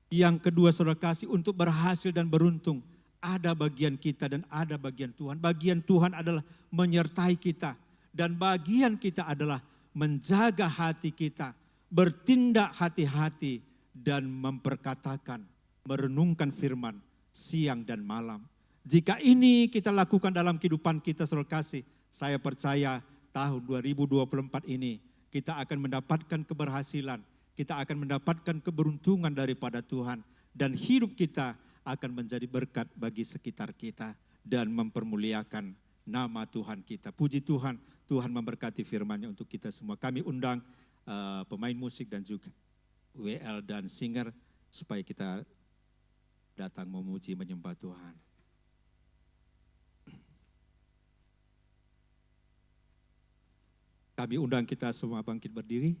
Speaker 2: Yang kedua saudara kasih, untuk berhasil dan beruntung ada bagian kita dan ada bagian Tuhan. Bagian Tuhan adalah menyertai kita dan bagian kita adalah menjaga hati kita, bertindak hati-hati dan memperkatakan, merenungkan firman siang dan malam. Jika ini kita lakukan dalam kehidupan kita saudara kasih, saya percaya tahun 2024 ini kita akan mendapatkan keberhasilan, kita akan mendapatkan keberuntungan daripada Tuhan. Dan hidup kita akan menjadi berkat bagi sekitar kita dan mempermuliakan nama Tuhan kita. Puji Tuhan, Tuhan memberkati firman-Nya untuk kita semua. Kami undang pemain musik dan juga WL dan singer supaya kita datang memuji menyembah Tuhan. Kami undang kita semua bangkit berdiri.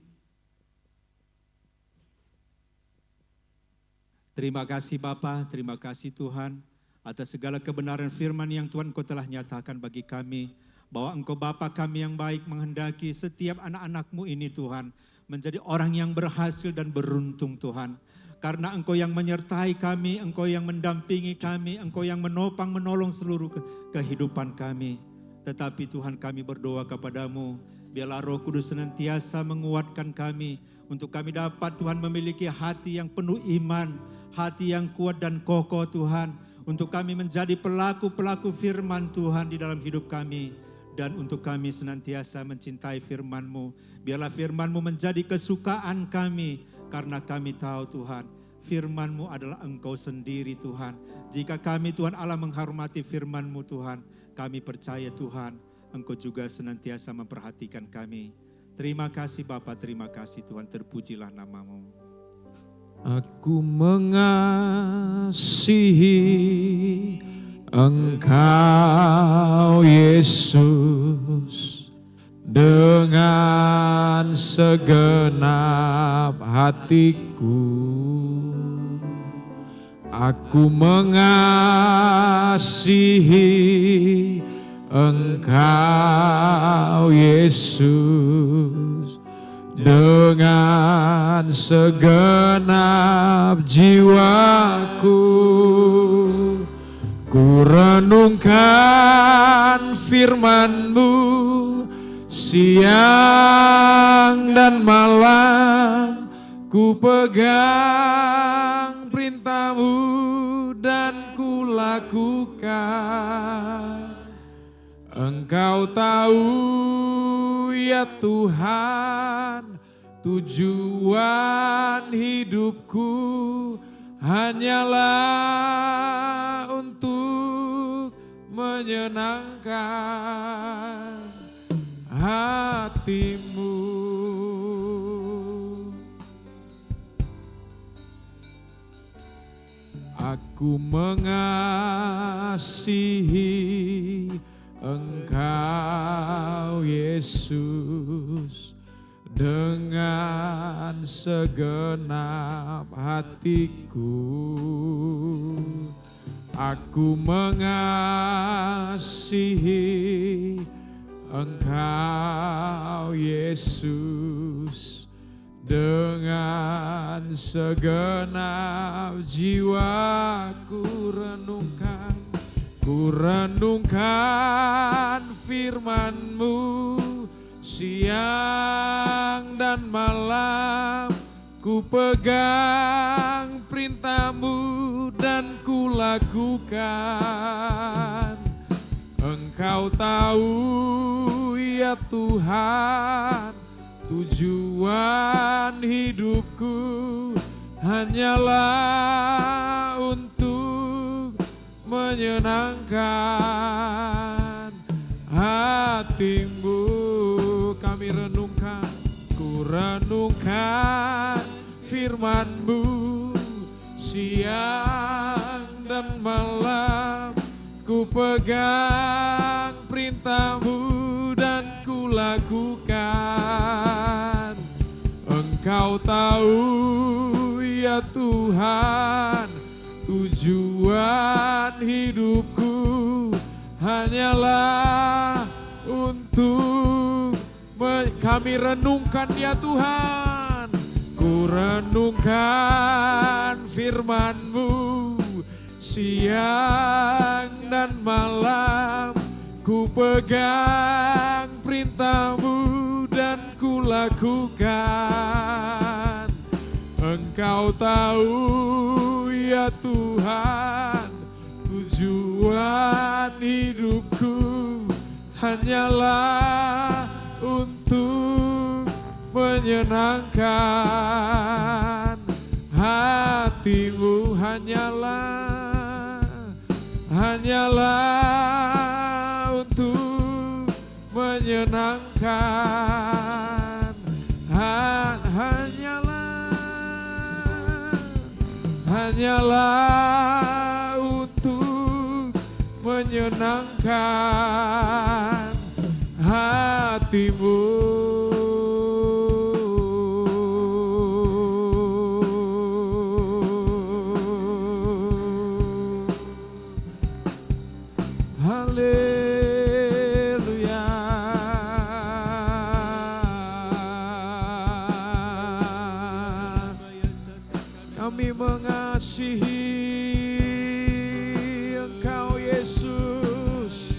Speaker 2: Terima kasih Bapa, terima kasih Tuhan atas segala kebenaran firman yang Tuhan Engkau telah nyatakan bagi kami. Bahwa Engkau Bapa kami yang baik menghendaki setiap anak-anak-Mu ini Tuhan menjadi orang yang berhasil dan beruntung Tuhan. Karena Engkau yang menyertai kami, Engkau yang mendampingi kami, Engkau yang menopang menolong seluruh kehidupan kami. Tetapi Tuhan kami berdoa kepadamu, biarlah Roh Kudus senantiasa menguatkan kami untuk kami dapat Tuhan memiliki hati yang penuh iman, hati yang kuat dan kokoh Tuhan, untuk kami menjadi pelaku-pelaku firman Tuhan di dalam hidup kami, dan untuk kami senantiasa mencintai firman-Mu. Biarlah firman-Mu menjadi kesukaan kami, karena kami tahu Tuhan, firman-Mu adalah Engkau sendiri Tuhan. Jika kami Tuhan Allah menghormati firman-Mu Tuhan, kami percaya Tuhan, Engkau juga senantiasa memperhatikan kami. Terima kasih Bapa, terima kasih Tuhan, terpujilah nama-Mu.
Speaker 1: Aku mengasihi Engkau Yesus dengan segenap hatiku. Aku mengasihi Engkau Yesus dengan segenap jiwaku. Ku renungkan firman-Mu siang dan malam, ku pegang perintah-Mu dan ku lakukan. Engkau tahu ya Tuhan, tujuan hidupku hanyalah untuk menyenangkan hati-Mu. Aku mengasihi Engkau Yesus dengan segenap hatiku. Aku mengasihi Engkau Yesus dengan segenap jiwaku. Ku renungkan firman-Mu siang dan malam, ku pegang perintah-Mu dan ku lakukan. Engkau tahu ya Tuhan, tujuan hidupku hanyalah untuk menyenangkan hati-Mu. Kami renungkan, ku renungkan firman-Mu siang dan malam ku pegang perintah-Mu dan ku lakukan. Engkau tahu ya Tuhan, tujuan hidupku hanyalah untuk kami renungkan ya Tuhan. Ku renungkan firman-Mu siang dan malam, ku pegang perintah-Mu dan ku lakukan. Engkau tahu ya Tuhan, tujuan hidupku hanyalah untuk menyenangkan hati-Mu, hanyalah untuk menyenangkan, hanyalah untuk menyenangkan hati-Mu. Haleluya. Kami mengasihi Engkau Yesus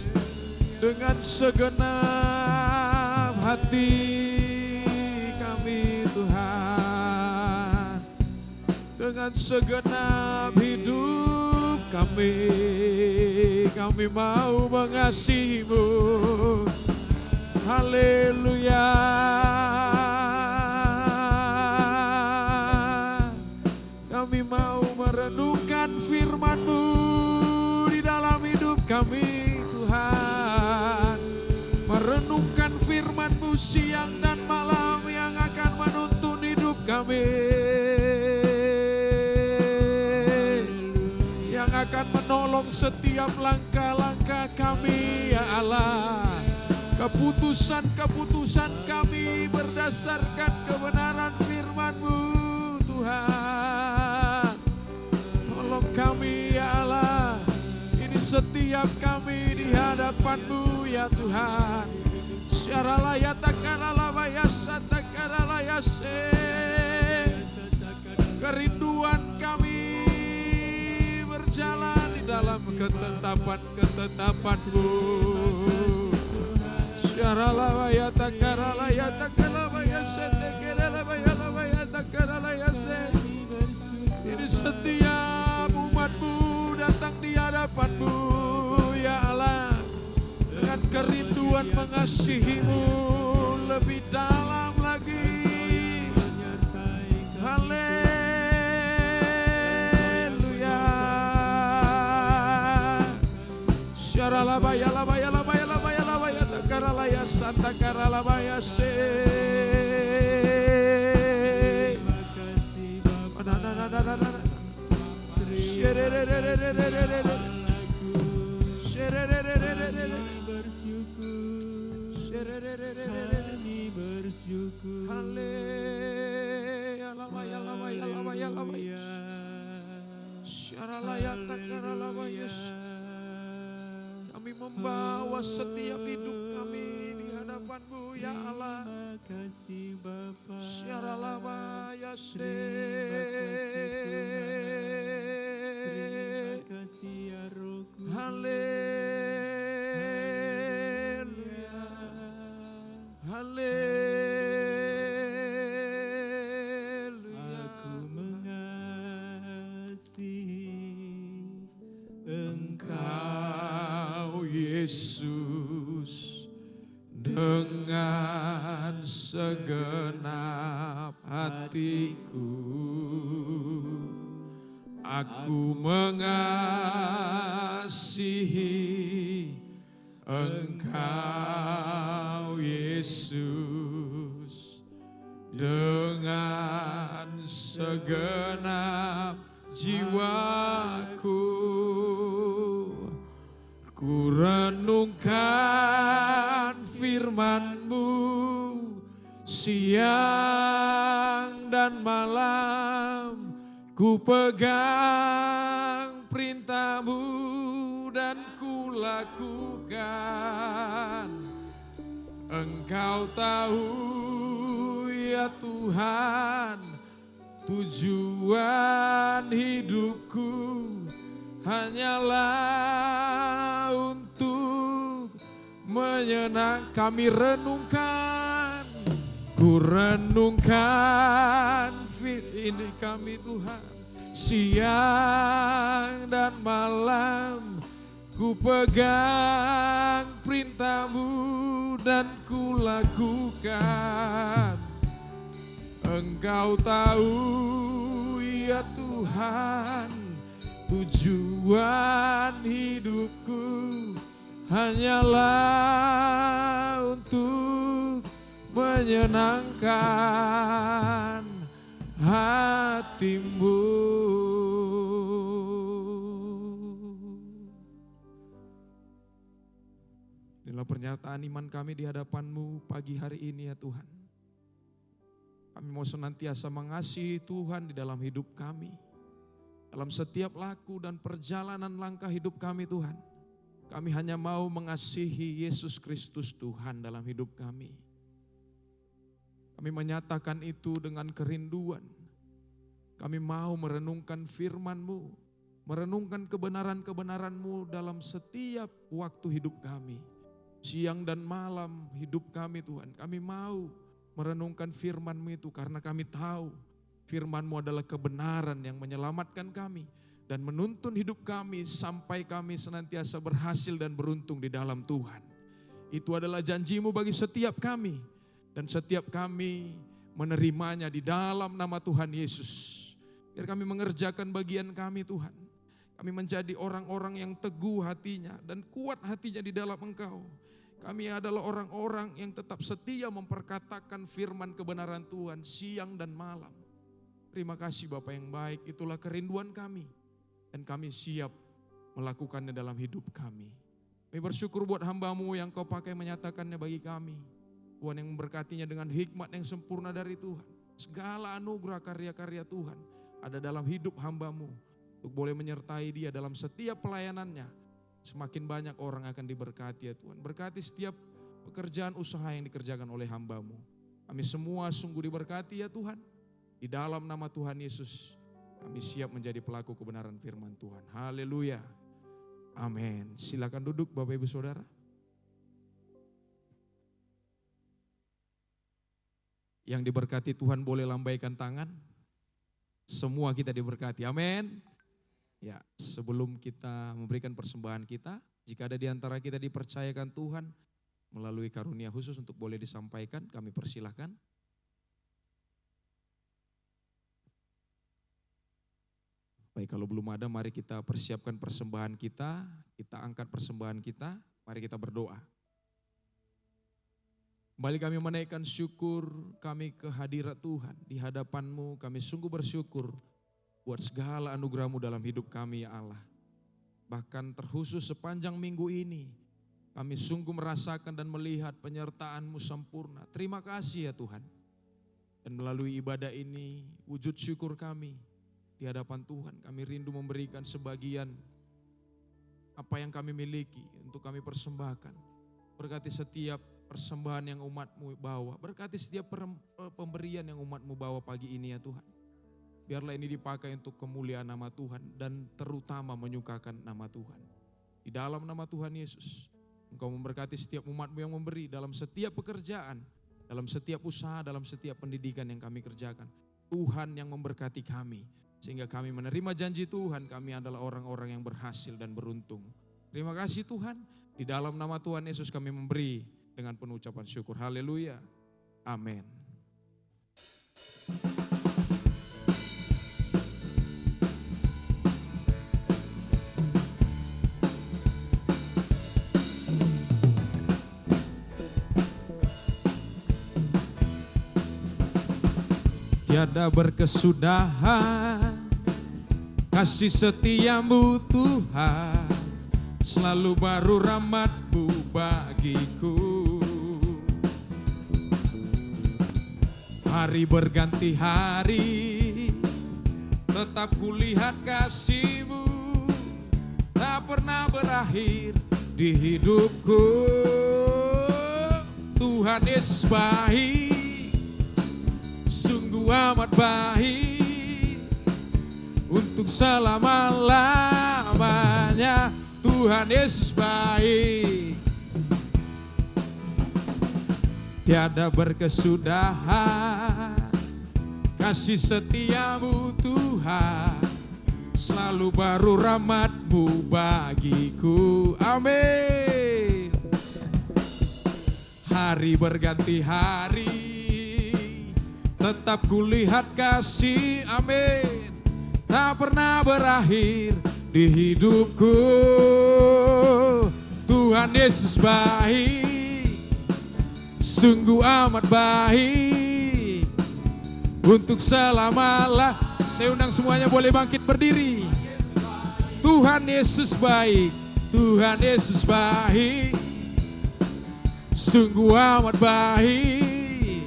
Speaker 1: dengan segenap hati kami Tuhan, dengan segenap hidup kami mau mengasihi-Mu. Haleluya. Kami mau merenungkan firman-Mu di dalam hidup kami Tuhan. Merenungkan firman-Mu siang dan malam yang akan menuntun hidup kami, yang akan menolong setiap langkah-langkah kami ya Allah. Keputusan-keputusan kami berdasarkan kebenaran firman-Mu Tuhan. Tolong kami ya Allah, ini setiap kami di hadapan-Mu ya Tuhan. Syaralaya takaralabaya satakaralaya se. Kerinduan kami berjalan di dalam ketetapan-ketetapan-Mu. Syaralabaya takaralaya takaralabaya setekeralabaya takaralaya se. Ini setiap umat-Mu datang di hadapan-Mu ya Allah, dengan kerinduan mengasihi-Mu lebih dalam lagi. Haleluya. Syaralabaya labaya labaya labaya labaya takaralaya santakaralabaya se. Kami membawa setiap hidup kami di hadapan-Mu ya Allah. Syaralabaya se. Haleluya. Haleluya.
Speaker 2: Aku mengasihi
Speaker 1: Engkau Yesus dengan segenap hatiku. Aku mengasihi Engkau Yesus dengan segenap jiwaku. Ku renungkan firman-Mu siang dan malam. Ku pegang perintah-Mu dan ku lakukan. Engkau tahu ya Tuhan, tujuan hidupku hanyalah untuk kami renungkan. Ku renungkan ini kami Tuhan, siang dan malam. Ku pegang perintah-Mu dan ku lakukan. Engkau tahu ya Tuhan, tujuan hidupku hanyalah untuk menyenangkan hati-Mu. Inilah pernyataan iman kami di hadapan-Mu pagi hari ini ya Tuhan. Kami mau senantiasa mengasihi Tuhan di dalam hidup kami. Dalam setiap laku dan perjalanan langkah hidup kami Tuhan. Kami hanya mau mengasihi Yesus Kristus Tuhan dalam hidup kami. Kami menyatakan itu dengan kerinduan. Kami mau merenungkan firman-Mu. Merenungkan kebenaran-kebenaran-Mu dalam setiap waktu hidup kami. Siang dan malam hidup kami Tuhan. Kami mau merenungkan firman-Mu itu karena kami tahu firman-Mu adalah kebenaran yang menyelamatkan kami dan menuntun hidup kami sampai kami senantiasa berhasil dan beruntung di dalam Tuhan. Itu adalah janji-Mu bagi setiap kami dan setiap kami menerimanya di dalam nama Tuhan Yesus. Biar kami mengerjakan bagian kami Tuhan. Kami menjadi orang-orang yang teguh hatinya dan kuat hatinya di dalam Engkau. Kami adalah orang-orang yang tetap setia memperkatakan firman kebenaran Tuhan siang dan malam. Terima kasih Bapa yang baik, itulah kerinduan kami. Dan kami siap melakukannya dalam hidup kami. Kami bersyukur buat hamba-Mu yang Kau pakai menyatakannya bagi kami. Tuhan yang memberkatinya dengan hikmat yang sempurna dari Tuhan. Segala anugerah karya-karya Tuhan ada dalam hidup hamba-Mu. Untuk boleh menyertai dia dalam setiap pelayanannya. Semakin banyak orang akan diberkati ya Tuhan. Berkati setiap pekerjaan usaha yang dikerjakan oleh hamba-Mu. Kami semua sungguh diberkati ya Tuhan. Di dalam nama Tuhan Yesus kami siap menjadi pelaku kebenaran firman Tuhan. Haleluya. Amin. Silakan duduk Bapak Ibu Saudara. Yang diberkati Tuhan boleh lambaikan tangan. Semua kita diberkati. Amin. Ya, sebelum kita memberikan persembahan kita, jika ada di antara kita dipercayakan Tuhan melalui karunia khusus untuk boleh disampaikan, kami persilahkan. Baik, kalau belum ada, mari kita persiapkan persembahan kita angkat persembahan kita, mari kita berdoa. Kembali kami menaikkan syukur kami ke hadirat Tuhan, di hadapan-Mu kami sungguh bersyukur buat segala anugerah-Mu dalam hidup kami ya Allah. Bahkan terkhusus sepanjang minggu ini, kami sungguh merasakan dan melihat penyertaan-Mu sempurna. Terima kasih ya Tuhan. Dan melalui ibadah ini, wujud syukur kami di hadapan Tuhan. Kami rindu memberikan sebagian apa yang kami miliki untuk kami persembahkan. Berkati setiap persembahan yang umat-Mu bawa. Berkati setiap pemberian yang umat-Mu bawa pagi ini ya Tuhan. Biarlah ini dipakai untuk kemuliaan nama Tuhan dan terutama menyukakan nama Tuhan. Di dalam nama Tuhan Yesus, Engkau memberkati setiap umat-Mu yang memberi dalam setiap pekerjaan, dalam setiap usaha, dalam setiap pendidikan yang kami kerjakan. Tuhan yang memberkati kami, sehingga kami menerima janji Tuhan, kami adalah orang-orang yang berhasil dan beruntung. Terima kasih Tuhan, di dalam nama Tuhan Yesus kami memberi dengan penuh ucapan syukur. Haleluya. Amin. Tiada berkesudahan Kasih setiamu Tuhan, selalu baru rahmat-Mu bagiku. Hari berganti hari, tetap kulihat kasih-Mu, tak pernah berakhir di hidupku. Tuhan Yesus baik, sungguh amat baik, untuk selama-lamanya. Tuhan Yesus baik, tiada berkesudahan. Kasih setiamu Tuhan, selalu baru rahmat-Mu bagiku. Amin. Hari berganti hari, tetap kulihat kasih, amin, tak pernah berakhir di hidupku. Tuhan Yesus baik, sungguh amat baik, untuk selama-lamanya. Saya undang semuanya boleh bangkit berdiri. Tuhan Yesus baik, Tuhan Yesus baik, sungguh amat baik,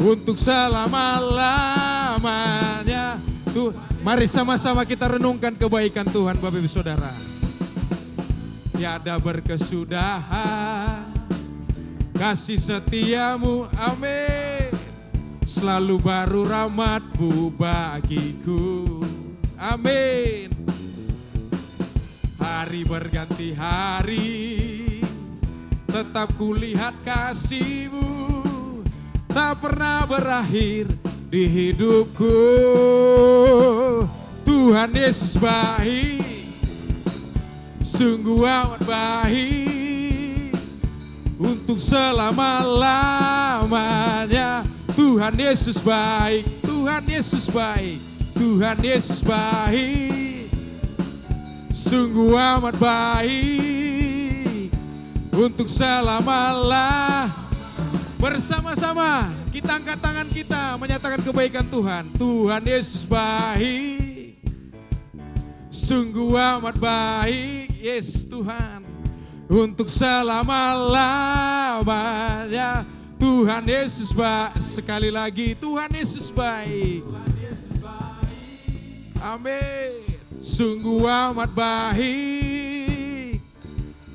Speaker 1: untuk selama-lamanya. Mari sama-sama kita renungkan kebaikan Tuhan, Bapak Ibu Saudara. Tiada berkesudahan kasih setiamu, amin, selalu baru rahmat-Mu bagiku, amin. Hari berganti hari, tetap kulihat kasih-Mu, tak pernah berakhir di hidupku. Tuhan Yesus baik, sungguh amat baik, untuk selama-lamanya. Tuhan Yesus baik, Tuhan Yesus baik, Tuhan Yesus baik, sungguh amat baik, untuk selama-lamanya. Bersama-sama kita angkat tangan kita menyatakan kebaikan Tuhan. Tuhan Yesus baik, sungguh amat baik, yes Tuhan, untuk selama-lamanya. Tuhan Yesus baik. Sekali lagi, Tuhan Yesus baik, amin, sungguh amat baik,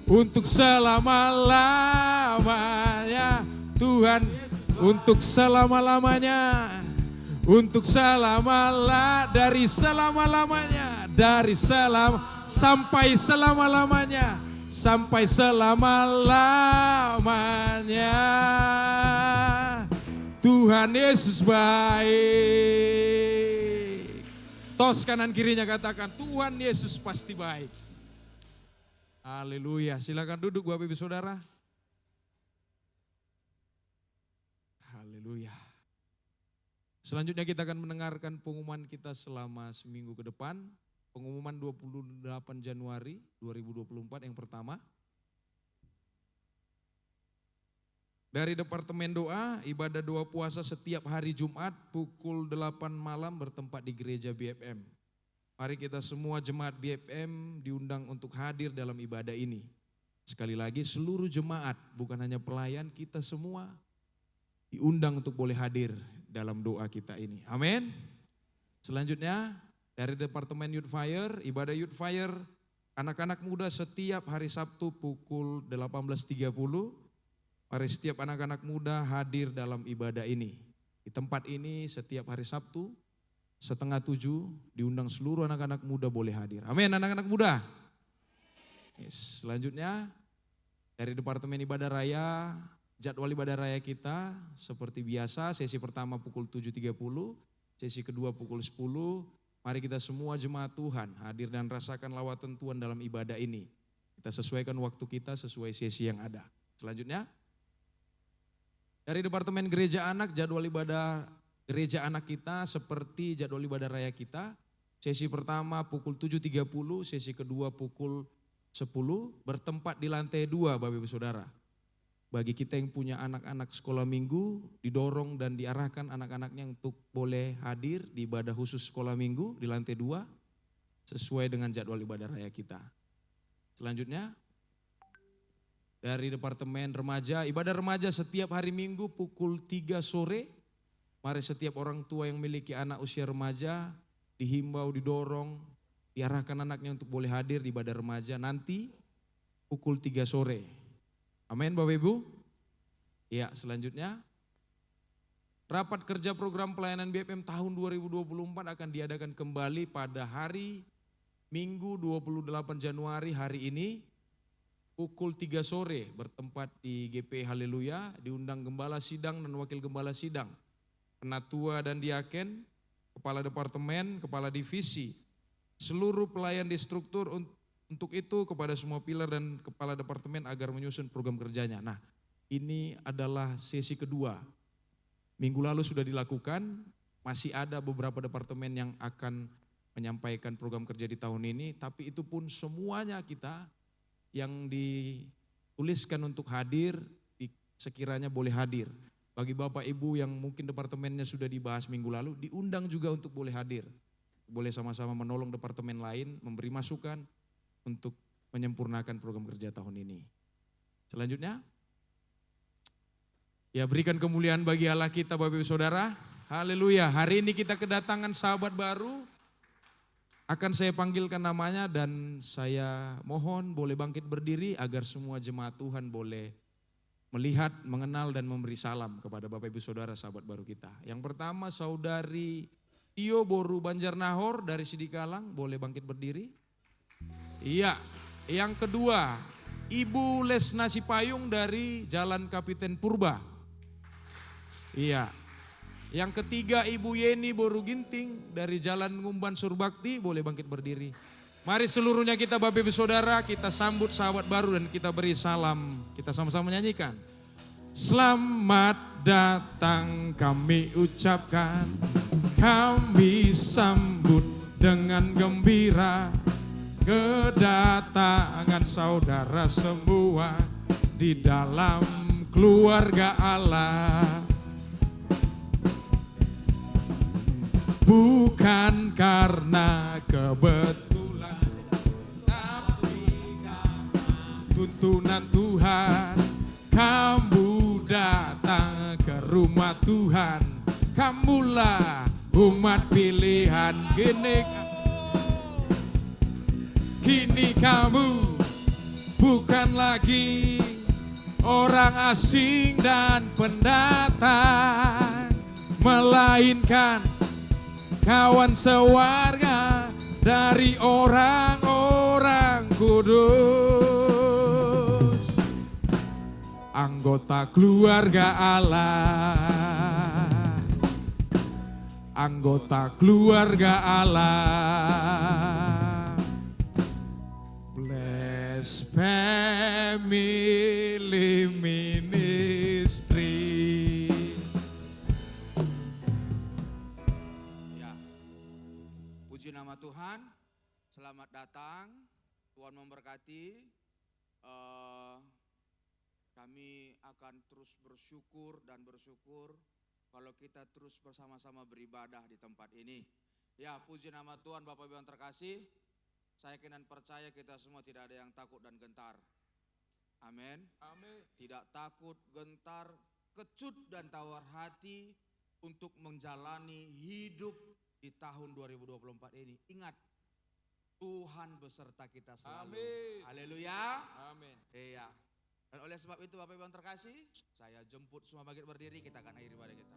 Speaker 1: untuk selama-lamanya. Tuhan, untuk selama-lamanya, untuk dari selama-lamanya, sampai selama-lamanya, sampai selama-lamanya. Tuhan Yesus baik. Tos kanan kirinya katakan, Tuhan Yesus pasti baik. Haleluya. Silakan duduk Bapak Ibu Saudara. Haleluya. Selanjutnya kita akan mendengarkan pengumuman kita selama seminggu ke depan. Pengumuman 28 Januari 2024 yang pertama. Dari Departemen Doa, ibadah doa puasa setiap hari Jumat pukul 8 malam bertempat di gereja BFM. Mari kita semua jemaat BFM diundang untuk hadir dalam ibadah ini. Sekali lagi seluruh jemaat, bukan hanya pelayan, kita semua diundang untuk boleh hadir dalam doa kita ini. Amin. Selanjutnya dari Departemen Youth Fire, ibadah Youth Fire anak-anak muda setiap hari Sabtu pukul 18.30. Mari setiap anak-anak muda hadir dalam ibadah ini. Di tempat ini setiap hari Sabtu 6:30 diundang seluruh anak-anak muda boleh hadir. Amin anak-anak muda. Yes. Selanjutnya dari Departemen Ibadah Raya, jadwal ibadah raya kita seperti biasa, sesi pertama pukul 7.30, sesi kedua pukul 10. Mari kita semua jemaat Tuhan hadir dan rasakan lawatan Tuhan dalam ibadah ini. Kita sesuaikan waktu kita sesuai sesi yang ada. Selanjutnya dari Departemen Gereja Anak, jadwal ibadah gereja anak kita seperti jadwal ibadah raya kita. Sesi pertama pukul 7.30, sesi kedua pukul 10, bertempat di lantai 2 Bapak Ibu Saudara. Bagi kita yang punya anak-anak sekolah minggu, didorong dan diarahkan anak-anaknya untuk boleh hadir di ibadah khusus sekolah minggu di lantai 2. sesuai dengan jadwal ibadah raya kita. Selanjutnya, dari Departemen Remaja, ibadah remaja setiap hari Minggu pukul 3 sore. Mari setiap orang tua yang memiliki anak usia remaja dihimbau, didorong, diarahkan anaknya untuk boleh hadir di ibadah remaja nanti pukul 3 sore. Amin Bapak Ibu. Ya, selanjutnya rapat kerja program pelayanan BFM tahun 2024 akan diadakan kembali pada hari Minggu 28 Januari hari ini pukul 3 sore bertempat di GP Haleluya, diundang gembala sidang dan wakil gembala sidang, penatua dan diaken, kepala departemen, kepala divisi, seluruh pelayan di struktur untuk itu kepada semua pilar dan kepala departemen agar menyusun program kerjanya. Nah, ini adalah sesi kedua. Minggu lalu sudah dilakukan, masih ada beberapa departemen yang akan menyampaikan program kerja di tahun ini, tapi itu pun semuanya kita yang dituliskan untuk hadir, sekiranya boleh hadir. Bagi Bapak Ibu yang mungkin departemennya sudah dibahas minggu lalu, diundang juga untuk boleh hadir. Boleh sama-sama menolong departemen lain, memberi masukan untuk menyempurnakan program kerja tahun ini. Selanjutnya, ya berikan kemuliaan bagi Allah kita Bapak Ibu Saudara. Haleluya, hari ini kita kedatangan sahabat baru. Akan saya panggilkan namanya dan saya mohon boleh bangkit berdiri agar semua jemaat Tuhan boleh melihat, mengenal dan memberi salam kepada Bapak Ibu Saudara sahabat baru kita. Yang pertama Saudari Tio Boru Banjarnahor dari Sidikalang, boleh bangkit berdiri. Iya, yang kedua Ibu Lesna Sipayung dari Jalan Kapiten Purba. Iya. Yang ketiga Ibu Yeni Boru Ginting dari Jalan Ngumban Surbakti, boleh bangkit berdiri. Mari seluruhnya kita Bapak Ibu Saudara, kita sambut sahabat baru dan kita beri salam. Kita sama-sama menyanyikan. Selamat datang kami ucapkan, kami sambut dengan gembira kedatangan saudara semua di dalam keluarga Allah. Bukan karena kebetulan, tapi karena tuntunan Tuhan. Kamu datang ke rumah Tuhan, kamulah umat pilihan. Kini kamu bukan lagi orang asing dan pendatang, melainkan kawan sewarga dari orang-orang kudus, anggota keluarga Allah, anggota keluarga Allah. Bless Family Ministry.
Speaker 3: Puji nama Tuhan, selamat datang, Tuhan memberkati. Kami akan terus bersyukur dan bersyukur kalau kita terus bersama-sama beribadah di tempat ini. Ya, puji nama Tuhan, Bapak Ibu yang terkasih. Saya yakin dan percaya kita semua tidak ada yang takut dan gentar. Amin.
Speaker 1: Amin.
Speaker 3: Tidak takut, gentar, kecut dan tawar hati untuk menjalani hidup di tahun 2024 ini. Ingat, Tuhan beserta kita selalu.
Speaker 1: Amin.
Speaker 3: Haleluya.
Speaker 1: Amin.
Speaker 3: Iya. Dan oleh sebab itu Bapak Ibu yang terkasih, saya jemput semua bangkit berdiri, kita akan akhiri ibadah kita.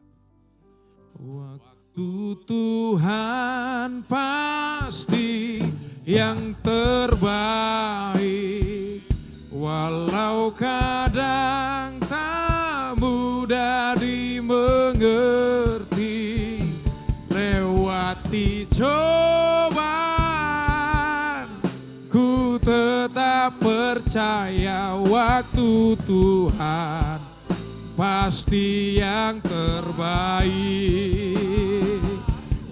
Speaker 1: Waktu Tuhan pasti yang terbaik, walau kadang tak mudah dimengerti. Lewati cobaan, ku tetap percaya waktu Tuhan pasti yang terbaik.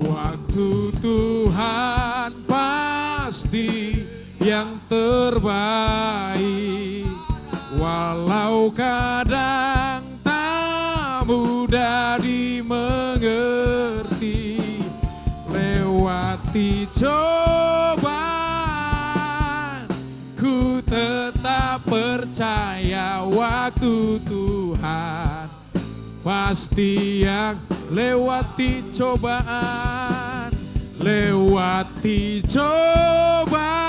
Speaker 1: Waktu Tuhan pasti yang terbaik, walau kadang tak mudah dimengerti. Lewati coba tetap percaya waktu Tuhan pasti yang lewati cobaan, lewati cobaan.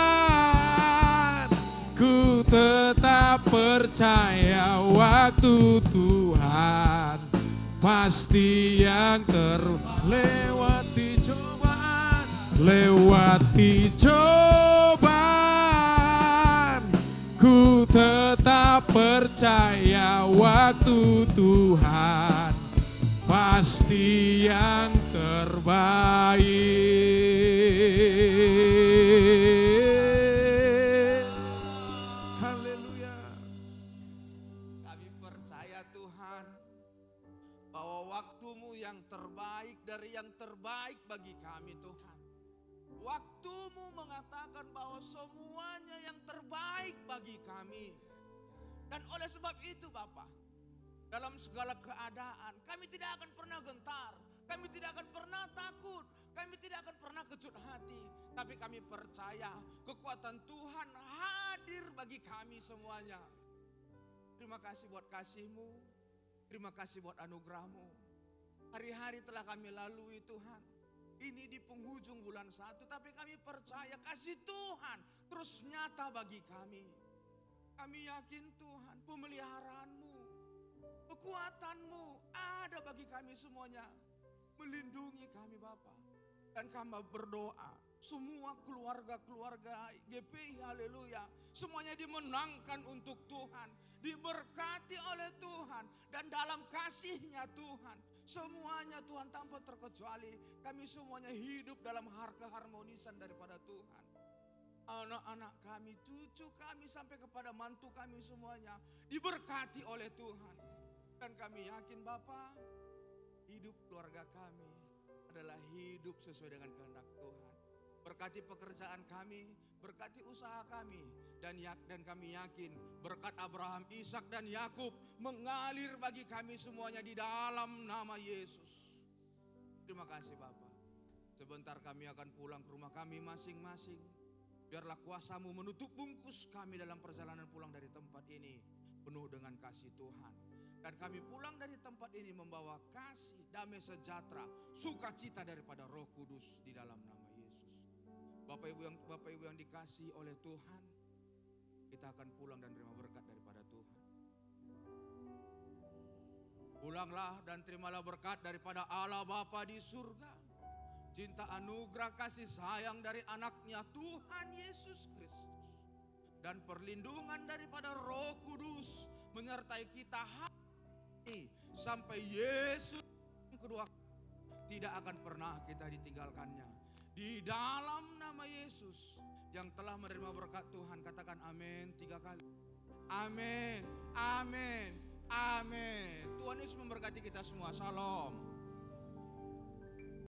Speaker 1: Ku tetap percaya waktu Tuhan pasti yang terlewati cobaan, lewati cobaan. Ku tetap percaya waktu Tuhan pasti yang terbaik. Haleluya.
Speaker 3: Kami percaya Tuhan bahwa waktu-Mu yang terbaik dari yang terbaik bagi kami Tuhan. Waktu-Mu mengatakan bahwa semuanya yang terbaik bagi kami. Dan oleh sebab itu Bapa, dalam segala keadaan kami tidak akan pernah gentar, kami tidak akan pernah takut, kami tidak akan pernah kecut hati. Tapi kami percaya kekuatan Tuhan hadir bagi kami semuanya. Terima kasih buat kasih-Mu, terima kasih buat anugerah-Mu. Hari-hari telah kami lalui Tuhan. Ini di penghujung bulan 1, tapi kami percaya kasih Tuhan terus nyata bagi kami. Kami yakin Tuhan pemeliharaan-Mu, kekuatan-Mu ada bagi kami semuanya. Melindungi kami Bapa. Dan kami berdoa semua keluarga-keluarga GPI, haleluya, semuanya dimenangkan untuk Tuhan, diberkati oleh Tuhan, dan dalam kasih-Nya Tuhan, semuanya Tuhan tanpa terkecuali, kami semuanya hidup dalam keharmonisan daripada Tuhan. Anak-anak kami, cucu kami, sampai kepada mantu kami semuanya diberkati oleh Tuhan. Dan kami yakin Bapa, hidup keluarga kami adalah hidup sesuai dengan kehendak Tuhan. Berkati pekerjaan kami, berkati usaha kami, dan kami yakin berkat Abraham, Ishak dan Yakub mengalir bagi kami semuanya di dalam nama Yesus. Terima kasih Bapa. Sebentar kami akan pulang ke rumah kami masing-masing. Biarlah kuasa-Mu menutup bungkus kami dalam perjalanan pulang dari tempat ini penuh dengan kasih Tuhan. Dan kami pulang dari tempat ini membawa kasih, damai sejahtera, sukacita daripada Roh Kudus di dalam nama Yesus. Bapak Ibu yang dikasihi oleh Tuhan, kita akan pulang dan terima berkat daripada Tuhan. Pulanglah dan terimalah berkat daripada Allah Bapa di surga. Cinta anugerah kasih sayang dari anaknya Tuhan Yesus Kristus. Dan perlindungan daripada Roh Kudus menyertai kita sampai Yesus kedua, tidak akan pernah kita ditinggalkannya. Di dalam nama Yesus yang telah menerima berkat Tuhan, katakan amin 3 kali. Amin, amin, amin. Tuhan Yesus memberkati kita semua. Shalom.